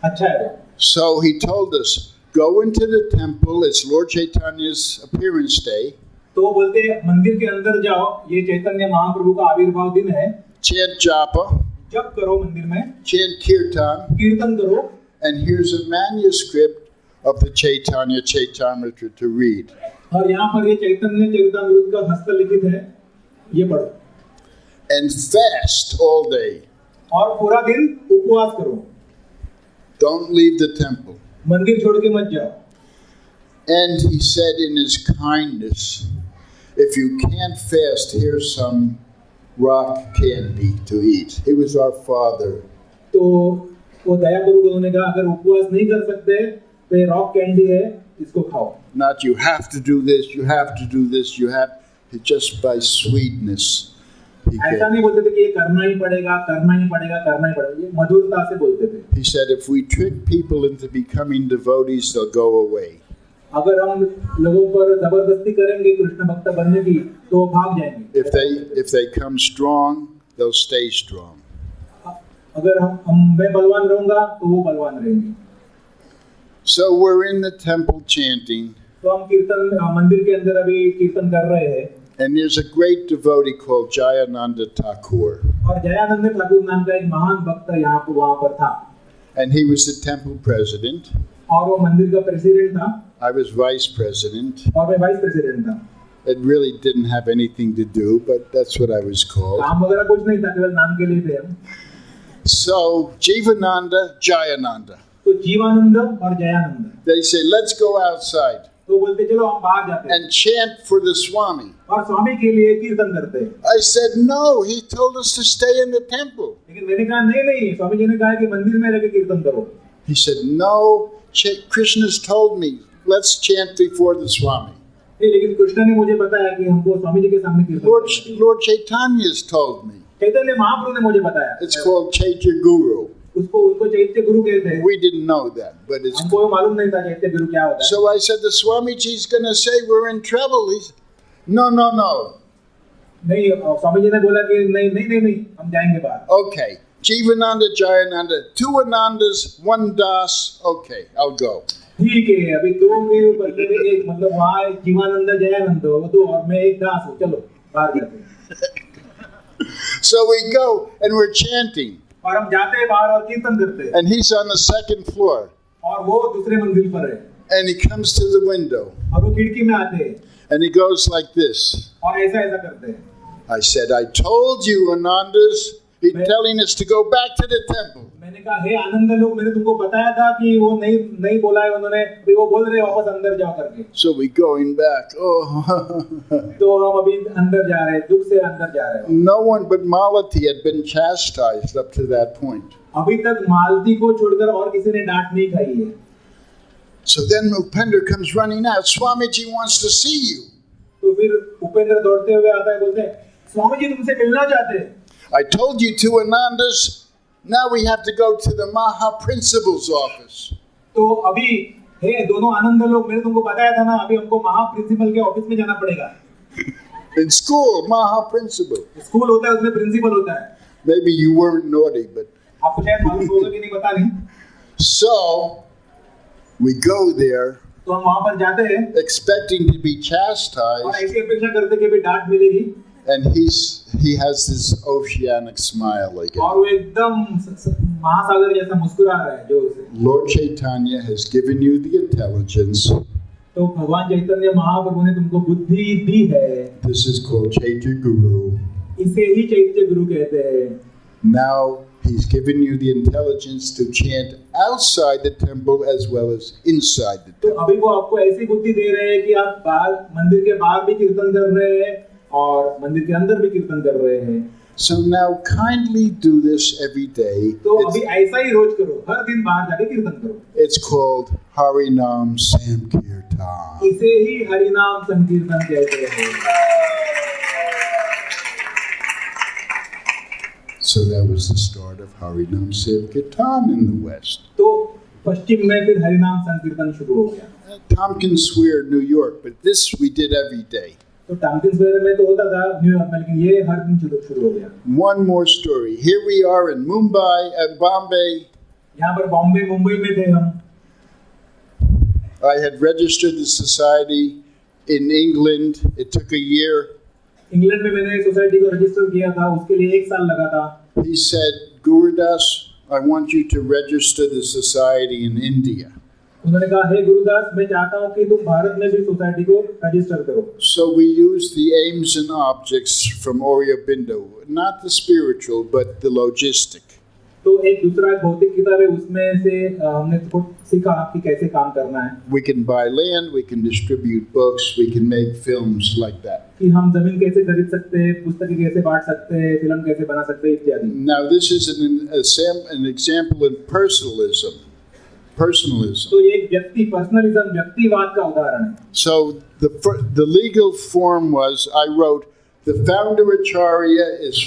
अच्छा है. So he told us, go into the temple. It's Lord Chaitanya's appearance day. तो बोलते मंदिर के अंदर जाओ, ये चैतन्य महाप्रभु का आविर्भाव दिन है. Chant japa, जप करो मंदिर में, chant kirtan, कीर्तन करो. and here's a manuscript of the Chaitanya Chaitamrita to read. और यहाँ पर ये चैतन्य चरितामृत का हस्तलिखित है, ये पढ़ो. And fast all day. और पूरा दिन उपवास करो. Don't leave the temple. मंदिर छोड़ के मत जाओ. And he said in his kindness, if you can't fast, here's some rock candy to eat. He was our father. तो वो दयापूर्वक उन्होंने कहा, अगर उपवास नहीं कर सकते तो ये रॉक कैंडी है, इसको खाओ. Not you have to do this, you have to do this, you have. Just by sweetness. ऐसा नहीं बोलते थे कि ये करना ही पड़ेगा, करना ही पड़ेगा, करना ही पड़ेगा. ये मधुरता से बोलते थे. He said, if we trick people into becoming devotees, they'll go away. अगर हम लोगों पर जबरदस्ती करेंगे कृष्ण भक्त बनने की तो वो भाग जाएंगे. If they come strong, they'll stay strong. अगर मैं बलवान रहूंगा तो वो बलवान रहेंगे. So we're in the temple chanting. तो हम कीर्तन मंदिर के अंदर अभी कीर्तन कर रहे हैं. And there's a great devotee called Jayananda Thakur. और जयानंद ठाकुर नाम का एक महान भक्त यहाँ पर वहाँ पर था. And he was the temple president. और वो मंदिर का प्रेसिडेंट था. I was vice president. और मैं वाइस प्रेसिडेंट था. It really didn't have anything to do, but that's what I was called. काम वगैरह कुछ नहीं था, केवल नाम के लिए थे हम. So Jivananda, Jayananda, तो जीवानंद और Jayanand they say, let's go outside तो बोलते चलो हम बाहर जाते हैं and chant for the Swami. और स्वामी के लिए कीर्तन करते हैं। I said, no, he told us to stay in the temple. लेकिन मैंने कहा नहीं नहीं, स्वामी जी ने कहा कि मंदिर में रहकर कीर्तन करो। He said, no, Krishna's told me, let's chant before the Swami. लेकिन कृष्ण ने मुझे बताया कि हमको स्वामी जी के सामने कीर्तन करना है। Lord Chaitanya's told me. Chaitanya Mahaprabhu ने मुझे बताया। It's called Chaitya Guru. उनको चैत्य गुरु कहते हैं। We didn't know that, but it's. हमको मालूम नहीं था चैत्य गुरु क्या होता है। So I said, the Swamiji is going to say we're in trouble. He's, no. नहीं, स्वामी जी ने बोला कि नहीं, हम जाएंगे बाहर। Okay, Jivananda, Jayananda, 2 Anandas, 1 Das. Okay, I'll go. ठीक है, अभी 2 के बदले में 1, मतलब वहाँ जीवानंद जयानंद हो 2 और मैं 1 दास हूँ, चलो बाहर जाते हैं। So we go and we're chanting. और हम जाते हैं बाहर और कीर्तन करते हैं। And he's on the 2nd floor. और वो दूसरे मंजिल पर है। And he comes to the window. और वो खिड़की में आते हैं। And he goes like this. और ऐसा करते हैं। I said, I told you, Anandas. He's telling us to go back to the temple. मैंने कहा हे आनंद लोग, मैंने तुमको बताया था कि वो नहीं बोला है उन्होंने, अभी वो बोल रहे हैं वापस अंदर जाओ करके। So we going back. Oh. तो हम अभी अंदर जा रहे हैं, दुख से अंदर जा रहे हैं। No one but Malati had been chastised up to that point. अभी तक मालती को छोड़कर और किसी ने डांट नहीं खाई है। So then Upendra comes running out. Swamiji wants to see you. तो फिर उपेंद्र दौड़ते हुए आता है, बोलते हैं स्वामी जी तुमसे मिलना चाहते हैं। I told you 2 Anandas. Now we have to go to the Maha Principal's office. तो अभी हे दोनों आनंद लोग, मैंने तुमको बताया था ना, अभी हमको महा प्रिंसिपल के ऑफिस में जाना पड़ेगा। In school, Maha Principal. School होता है, उसमें प्रिंसिपल होता है। Maybe you weren't naughty, but. आपको शायद मालूम होगा कि नहीं, पता नहीं। So we go there. तो हम वहाँ पर जाते हैं, expecting to be chastised. और ऐसी अपेक्षा करते कि अभी डांट मिलेगी। And he has this oceanic smile again. और वो एकदम महासागर जैसा मुस्कुरा रहा है जोर से। Lord Chaitanya has given you the intelligence. तो भगवान चैतन्य महाप्रभु ने तुमको बुद्धि दी है। This is called Chaitya Guru. इसे ही चैत्य गुरु कहते हैं। Now he's given you the intelligence to chant outside the temple as well as inside the temple. तो अभी वो आपको ऐसी बुद्धि दे रहे हैं कि आप बाहर मंदिर के बाहर भी कीर्तन कर रहे हैं और मंदिर के अंदर भी कीर्तन कर रहे हैं। So now kindly do this every day. तो अभी ऐसा ही रोज करो, हर दिन बाहर जाके कीर्तन करो। It's called Harinam Sankirtan. इसे ही हरिनाम संकीर्तन कहते हैं। So that was the start of Harinam Sankirtan in the West. तो पश्चिम में फिर हरिनाम संकीर्तन शुरू हो गया। Tompkins Square, New York, but this we did every day. तो टॉम्किंस स्क्वायर में तो होता था न्यूयॉर्क में, लेकिन ये हर दिन शुरू हो गया। One more story. Here we are in Mumbai and Bombay. यहाँ पर बॉम्बे मुंबई में थे हम। I had registered the society in England. It took a year. England में मैंने सोसाइटी को रजिस्टर किया था, उसके लिए 1 साल लगा था। He said, Gurudas, I want you to register the society in India. उन्होंने कहा हे गुरुदास, मैं चाहता हूँ कि तुम भारत में भी सोसाइटी को रजिस्टर करो। So we used the aims and objects from Aurobindo, not the spiritual, but the logistic. तो एक दूसरा भौतिक किताब है, उसमें से हमने सीखा कि कैसे काम करना है। We can buy land, we can distribute books, we can make films like that. कि हम जमीन कैसे खरीद सकते हैं, पुस्तकें कैसे बांट सकते हैं, फिल्म कैसे बना सकते हैं इत्यादि। Now this is an example in personalism. तो ये व्यक्ति पर्सनलिज्म, व्यक्तिवाद का उदाहरण है। So the legal form was, I wrote, the founder acharya is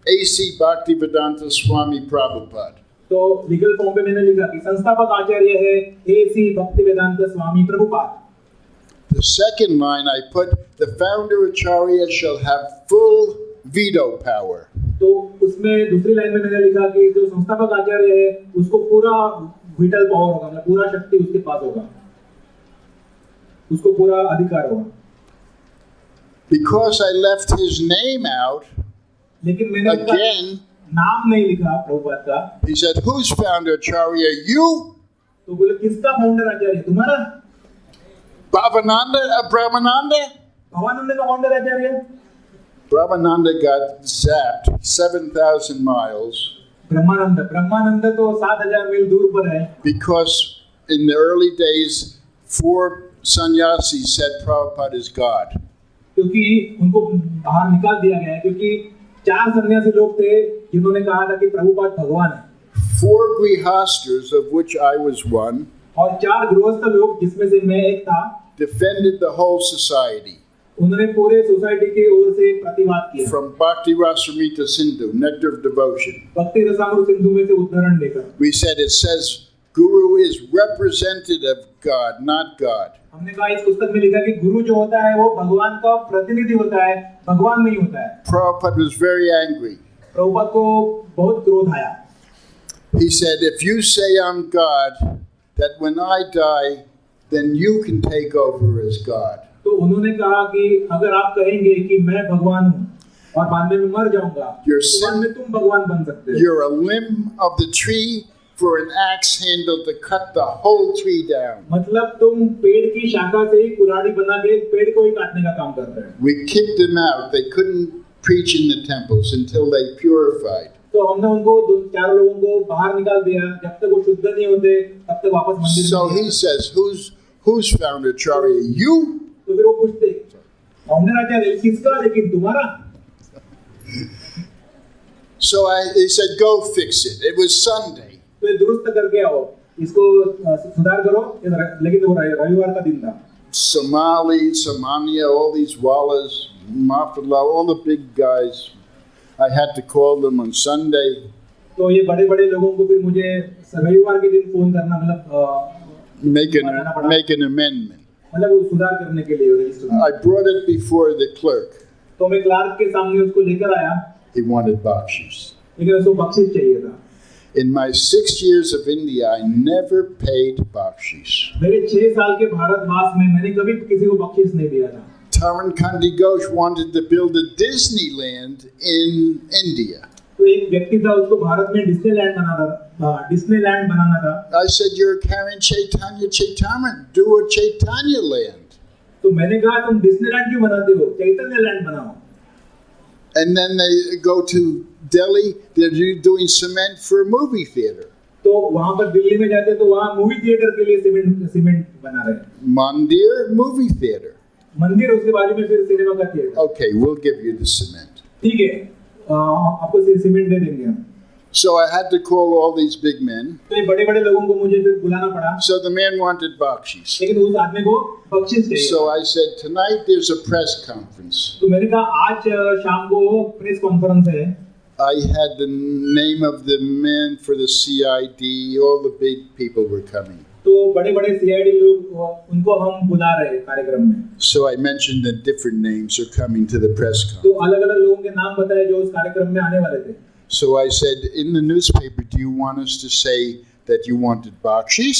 A.C. Bhaktivedanta Swami Prabhupada. तो लीगल फॉर्म पे मैंने लिखा कि संस्थापक आचार्य है A.C. Bhaktivedanta Swami Prabhupada. The second line I put, the founder acharya shall have full veto power. तो उसमें दूसरी लाइन में मैंने लिखा कि जो संस्थापक आचार्य है उसको पूरा विटल पावर होगा, मतलब पूरा शक्ति उसके पास होगा, उसको पूरा अधिकार होगा। Because I left his name out, लेकिन मैंने again, नाम नहीं लिखा प्रभुपाद का। he said, who's founder acharya? You? तो बोले किसका फाउंडर आचार्य? तुम्हारा? Brahmananda? Brahmananda? भवानंद का फाउंडर आचार्य? Brahmananda got zapped 7,000 miles. ब्रह्मानंद तो 7,000 मील दूर पर है, because in the early days 4 sannyasis said Prabhupada is God. क्योंकि उनको बाहर निकाल दिया गया है, क्योंकि 4 सन्यासी लोग थे जिन्होंने कहा था कि प्रभुपाद भगवान है, 4 grihastas, of which I was one, और 4 गृहस्थ लोग जिसमें से मैं एक था, defended the whole society. उन्होंने पूरे सोसाइटी के ओर से प्रतिवाद किया, From Bhakti Rasamrita Sindhu, Nectar of Devotion. भक्ति रसामृत सिंधु में से उदाहरण लेकर We said it says Guru is representative of God, not God. हमने कहा इस पुस्तक में लिखा कि गुरु जो होता है वो भगवान का प्रतिनिधि होता है, भगवान नहीं होता है। Prabhupada was very angry. Prabhupada को बहुत क्रोध आया। He said, if you say I'm God, that when I die, then you can take over as God. तो उन्होंने कहा कि अगर आप कहेंगे कि मैं भगवान हूँ और बाद में मैं मर जाऊंगा, तो बाद में तुम भगवान बन सकते हो। You're a limb of the tree for an axe handle to cut the whole tree down. मतलब तुम पेड़ की शाखा से ही कुल्हाड़ी बना के पेड़ को ही काटने का काम करते हैं। We kicked them out. They couldn't preach in the temples until they purified. तो हमने उनको 4 लोगों को बाहर निकाल दिया, जब तक वो शुद्ध नहीं होते तब तक वापस मंदिर में। So he says, who's founder Acharya? You? तो फिर वो पूछते, फाउंडर आचार्य किसका, लेकिन तुम्हारा? So he said, go fix it. It was Sunday. तो ये दुरुस्त करके आओ, इसको सुधार करो, लेकिन वो रविवार का दिन था। Somali, Samania, all these Wallas, Mafala, all the big guys, I had to call them on Sunday. तो ये बड़े-बड़े लोगों को फिर मुझे रविवार के दिन फोन करना, मतलब make an amendment. मतलब सुधार करने के लिए register. I brought it before the clerk. तो मैं क्लर्क के सामने उसको लेकर आया। He wanted bakshish. लेकिन उसको बख्शिश चाहिए था। In my 6 years of India, I never paid bakshish. मेरे 6 साल के भारतवास में मैंने कभी किसी को बख्शिश नहीं दिया था। Taran Kandi Ghosh wanted to build a Disneyland in India. तो एक व्यक्ति था, उसको भारत में डिज्नीलैंड बनाना था। I said, you're carrying Chaitanya, do a Chaitanya land. तो मैंने कहा तुम डिज्नीलैंड क्यों बनाते हो, चैतन्य लैंड बनाओ। And then they go to Delhi, they're doing cement for a movie theater. तो वहाँ पर दिल्ली में जाते तो वहाँ मूवी थिएटर के लिए सीमेंट बना रहे। Mandir, movie theater. मंदिर, उसके बाजू में फिर सिनेमा का theatre. Okay, we'll give you the cement. ठीक है, आपको सीमेंट दे देंगे हम। So I had to call all these big men. तो ये बड़े-बड़े लोगों को मुझे फिर बुलाना पड़ा। So the man wanted bakshish. लेकिन उस आदमी को बख्शिश चाहिए। So I said, tonight there's a press conference. तो मैंने कहा आज शाम को प्रेस कॉन्फ्रेंस है। I had the name of the men for the CID. All the big people were coming. तो बड़े-बड़े CID लोग, उनको हम बुला रहे कार्यक्रम में। So I mentioned that different names are coming to the press conference. तो अलग-अलग लोगों के नाम बताए जो उस कार्यक्रम में आने वाले थे। So I said, in the newspaper, do you want us to say that you wanted bakshish?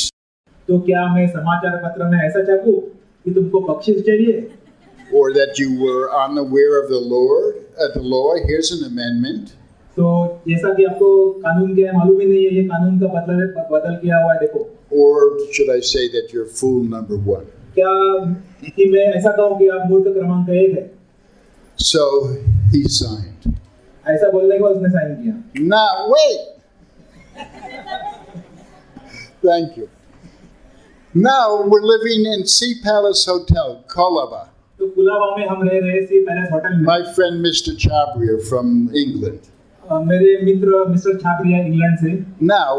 तो क्या मैं समाचार पत्र में ऐसा छापूं कि तुमको बख्शिश चाहिए? Or that you were unaware of the law? Here's an amendment. तो जैसा कि आपको कानून के मालूम ही नहीं है, ये कानून का बदल किया हुआ है, देखो। Or should I say that you're fool number 1? क्या कि मैं ऐसा कहूँ कि आप मूर्ख क्रमांक 1 है? So he signed. ऐसा बोलने के बाद उसने साइन किया। Now wait. Thank you. Now we're living in Sea Palace Hotel, Colaba. तो कुलाबा में हम रह रहे सी पैलेस होटल में। My friend Mr. Chabria from England. मेरे मित्र मिस्टर छाबरिया इंग्लैंड से। Now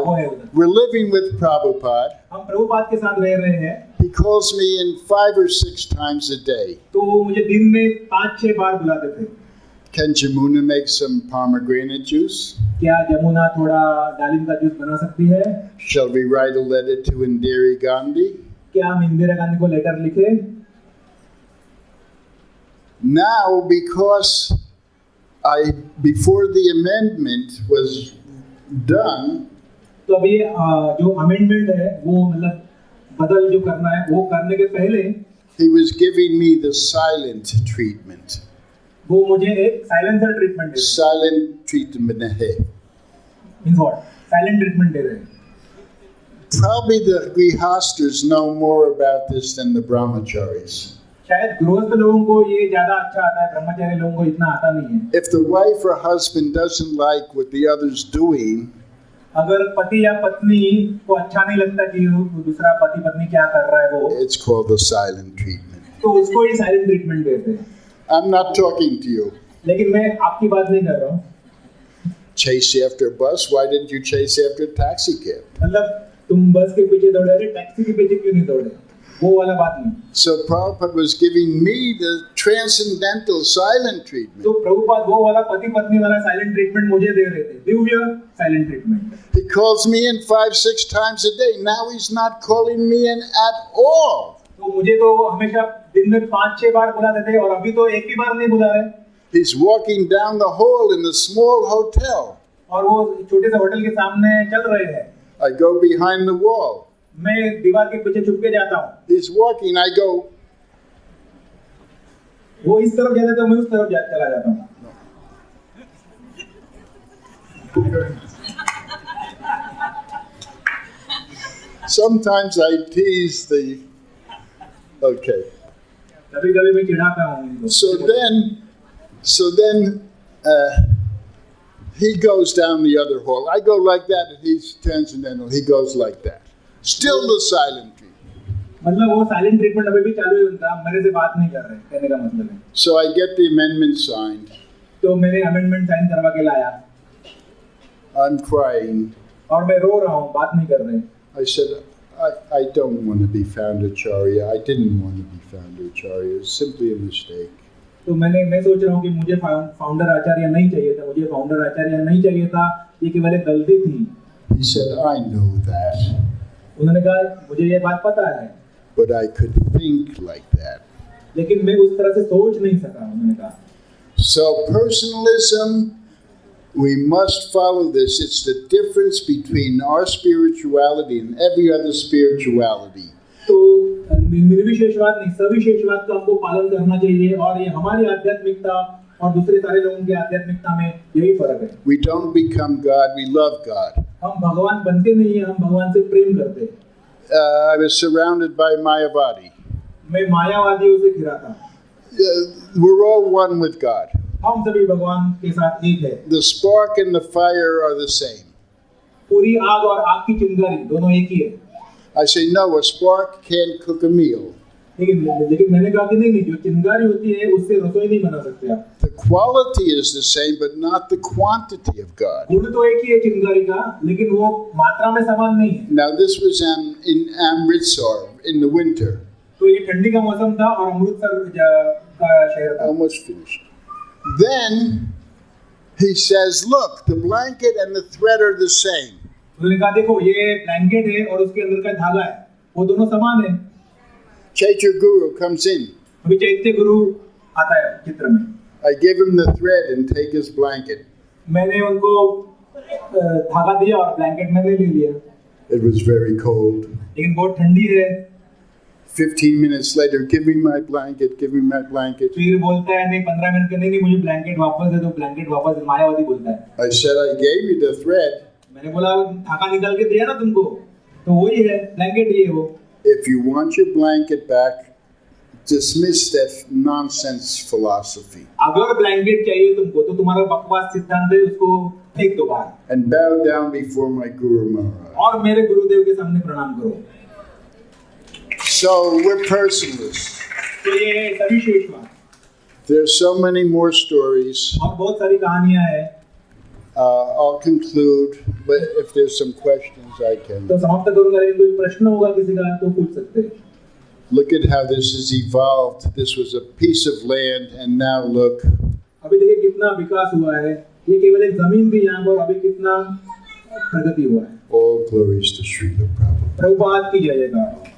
we're living with Prabhupada. हम प्रभुपाद के साथ रह रहे हैं। He calls me in 5 or 6 times a day. तो मुझे दिन में 5-6 बार बुलाते थे। Can Jamuna make some pomegranate juice? क्या जमुना थोड़ा दालिम का जूस बना सकती है? Shall we write a letter to Indira Gandhi? क्या हम इंदिरा गांधी को लेटर लिखें? Now, because before the amendment was done, तो अभी जो अमेंडमेंट है वो मतलब बदल जो करना है वो करने के पहले he was giving me the silent treatment. वो मुझे एक साइलेंसर ट्रीटमेंट दे रहे हैं। Silent treatment है. Means what? साइलेंट ट्रीटमेंट दे रहे हैं। Probably the grihastas know more about this than the brahmacharis. शायद गृहस्थ लोगों को ये ज्यादा अच्छा आता है, ब्रह्मचारी लोगों को इतना आता नहीं है। If the wife or husband doesn't like what the other's doing, अगर पति या पत्नी को अच्छा नहीं लगता कि दूसरा पति पत्नी क्या कर रहा है वो, it's called the silent treatment. तो उसको ही साइलेंट ट्रीटमेंट देते हैं. I'm not talking to you. लेकिन मैं आपकी बात नहीं कर रहा हूँ. Chase after a bus, why didn't you chase after a taxi cab? मतलब तुम बस के पीछे दौड़े रहे, टैक्सी के पीछे क्यों नहीं दौड़े? वो वाला बात नहीं. So Prabhupada was giving me the transcendental silent treatment. तो प्रभुपाद वो वाला पति पत्नी वाला साइलेंट ट्रीटमेंट मुझे दे रहे थे, Divya silent treatment. He calls me in 5-6 times a day. Now he's not calling me in at all. तो मुझे तो हमेशा दिन में 5-6 बार बुलाते थे और अभी तो एक भी बार नहीं बुला रहे. He's walking down the hall in the small hotel. और वो छोटे से होटल के सामने चल रहे हैं. I go behind the wall. मैं दीवार के पीछे छुप के जाता हूँ. He's walking, I go. वो इस तरफ जाता है तो मैं उस तरफ चला जाता हूँ. Sometimes I tease the. Okay. कभी-कभी मैं चिढ़ाता हूँ. So then, he goes down the other hall. I go like that, and he's transcendental. He goes like that. Still the silent treatment. मतलब वो साइलेंट ट्रीटमेंट अभी भी चालू है उनका, मेरे से बात नहीं कर रहे, कहने का मतलब है. So I get the amendment signed. तो मैंने अमेंडमेंट साइन करवा के लाया. I'm crying. और मैं रो रहा हूँ, बात नहीं कर रहे. I said, I don't want to be found acharya. I didn't want to be found acharya. It's simply a mistake. तो मैं सोच रहा हूँ कि मुझे फाउंडर आचार्य नहीं चाहिए था, मुझे फाउंडर आचार्य नहीं चाहिए था, ये केवल एक गलती थी. He said, I know that. उन्होंने कहा मुझे ये बात पता है. But I could think like that. लेकिन मैं उस तरह से सोच नहीं सका, उन्होंने कहा. So personalism, we must follow this. It's the difference between our spirituality and every other spirituality. तो निर्विशेषवाद नहीं, सविशेषवाद का हमको पालन करना चाहिए और ये हमारी आध्यात्मिकता और दूसरे सारे लोगों की आध्यात्मिकता में यही फर्क है. We don't become God, we love God. हम भगवान बनते नहीं हैं, हम भगवान से प्रेम करते हैं. I was surrounded by Mayavadi. मैं मायावादियों से घिरा था. We're all one with God. हम सभी भगवान के साथ एक है. The spark and the fire are the same. पूरी आग और आग की चिंगारी दोनों एक ही है. I say no, a spark can't cook a meal. लेकिन मैंने कहा कि नहीं, जो चिंगारी होती है उससे रसोई नहीं बना सकते आप. The quality is the same, but not the quantity of God. गुण तो एक ही है चिंगारी का, लेकिन वो मात्रा में समान नहीं है. Now this was in Amritsar in the winter. तो ये ठंडी का मौसम था और अमृतसर का शहर था. Almost finished. Then he says, look, the blanket and the thread are the same. उन्होंने कहा देखो ये ब्लैंकेट है और उसके अंदर का धागा है, वो दोनों समान है. Chaitya Guru comes in. अभी चैत्य गुरु आता है चित्र में. I give him the thread and take his blanket. मैंने उनको धागा दिया और ब्लैंकेट मैंने ले लिया. It was very cold. लेकिन बहुत ठंडी है. 15 minutes later, give me my blanket, give me my blanket. फिर बोलता है नहीं 15 मिनट के नहीं मुझे ब्लैंकेट वापस दे दो, ब्लैंकेट वापस. मायावादी बोलता है. I said I gave you the thread. मैंने बोला धागा निकाल के दिया ना तुमको, तो वही है ब्लैंकेट ये वो. If you want your blanket back, dismiss that nonsense philosophy. अगर ब्लैंकेट चाहिए तुमको तो तुम्हारा बकवास सिद्धांत है उसको फेंक दो बाहर. And bow down before my Guru Maharaj. और मेरे गुरुदेव के सामने प्रणाम करो. So we're personalists. तो ये सविशेषवाद. There's so many more stories. और बहुत सारी कहानियां हैं. I'll conclude, but if there's some questions, I can. तो समाप्त करूंगा, लेकिन कोई प्रश्न होगा किसी का तो पूछ सकते हैं. Look at how this has evolved. This was a piece of land, and now look. अभी देखिए कितना विकास हुआ है. ये केवल एक जमीन थी यहाँ पर, अभी कितना प्रगति हुआ है. All glories to Srila Prabhupada. Prabhupada की जय जयकार.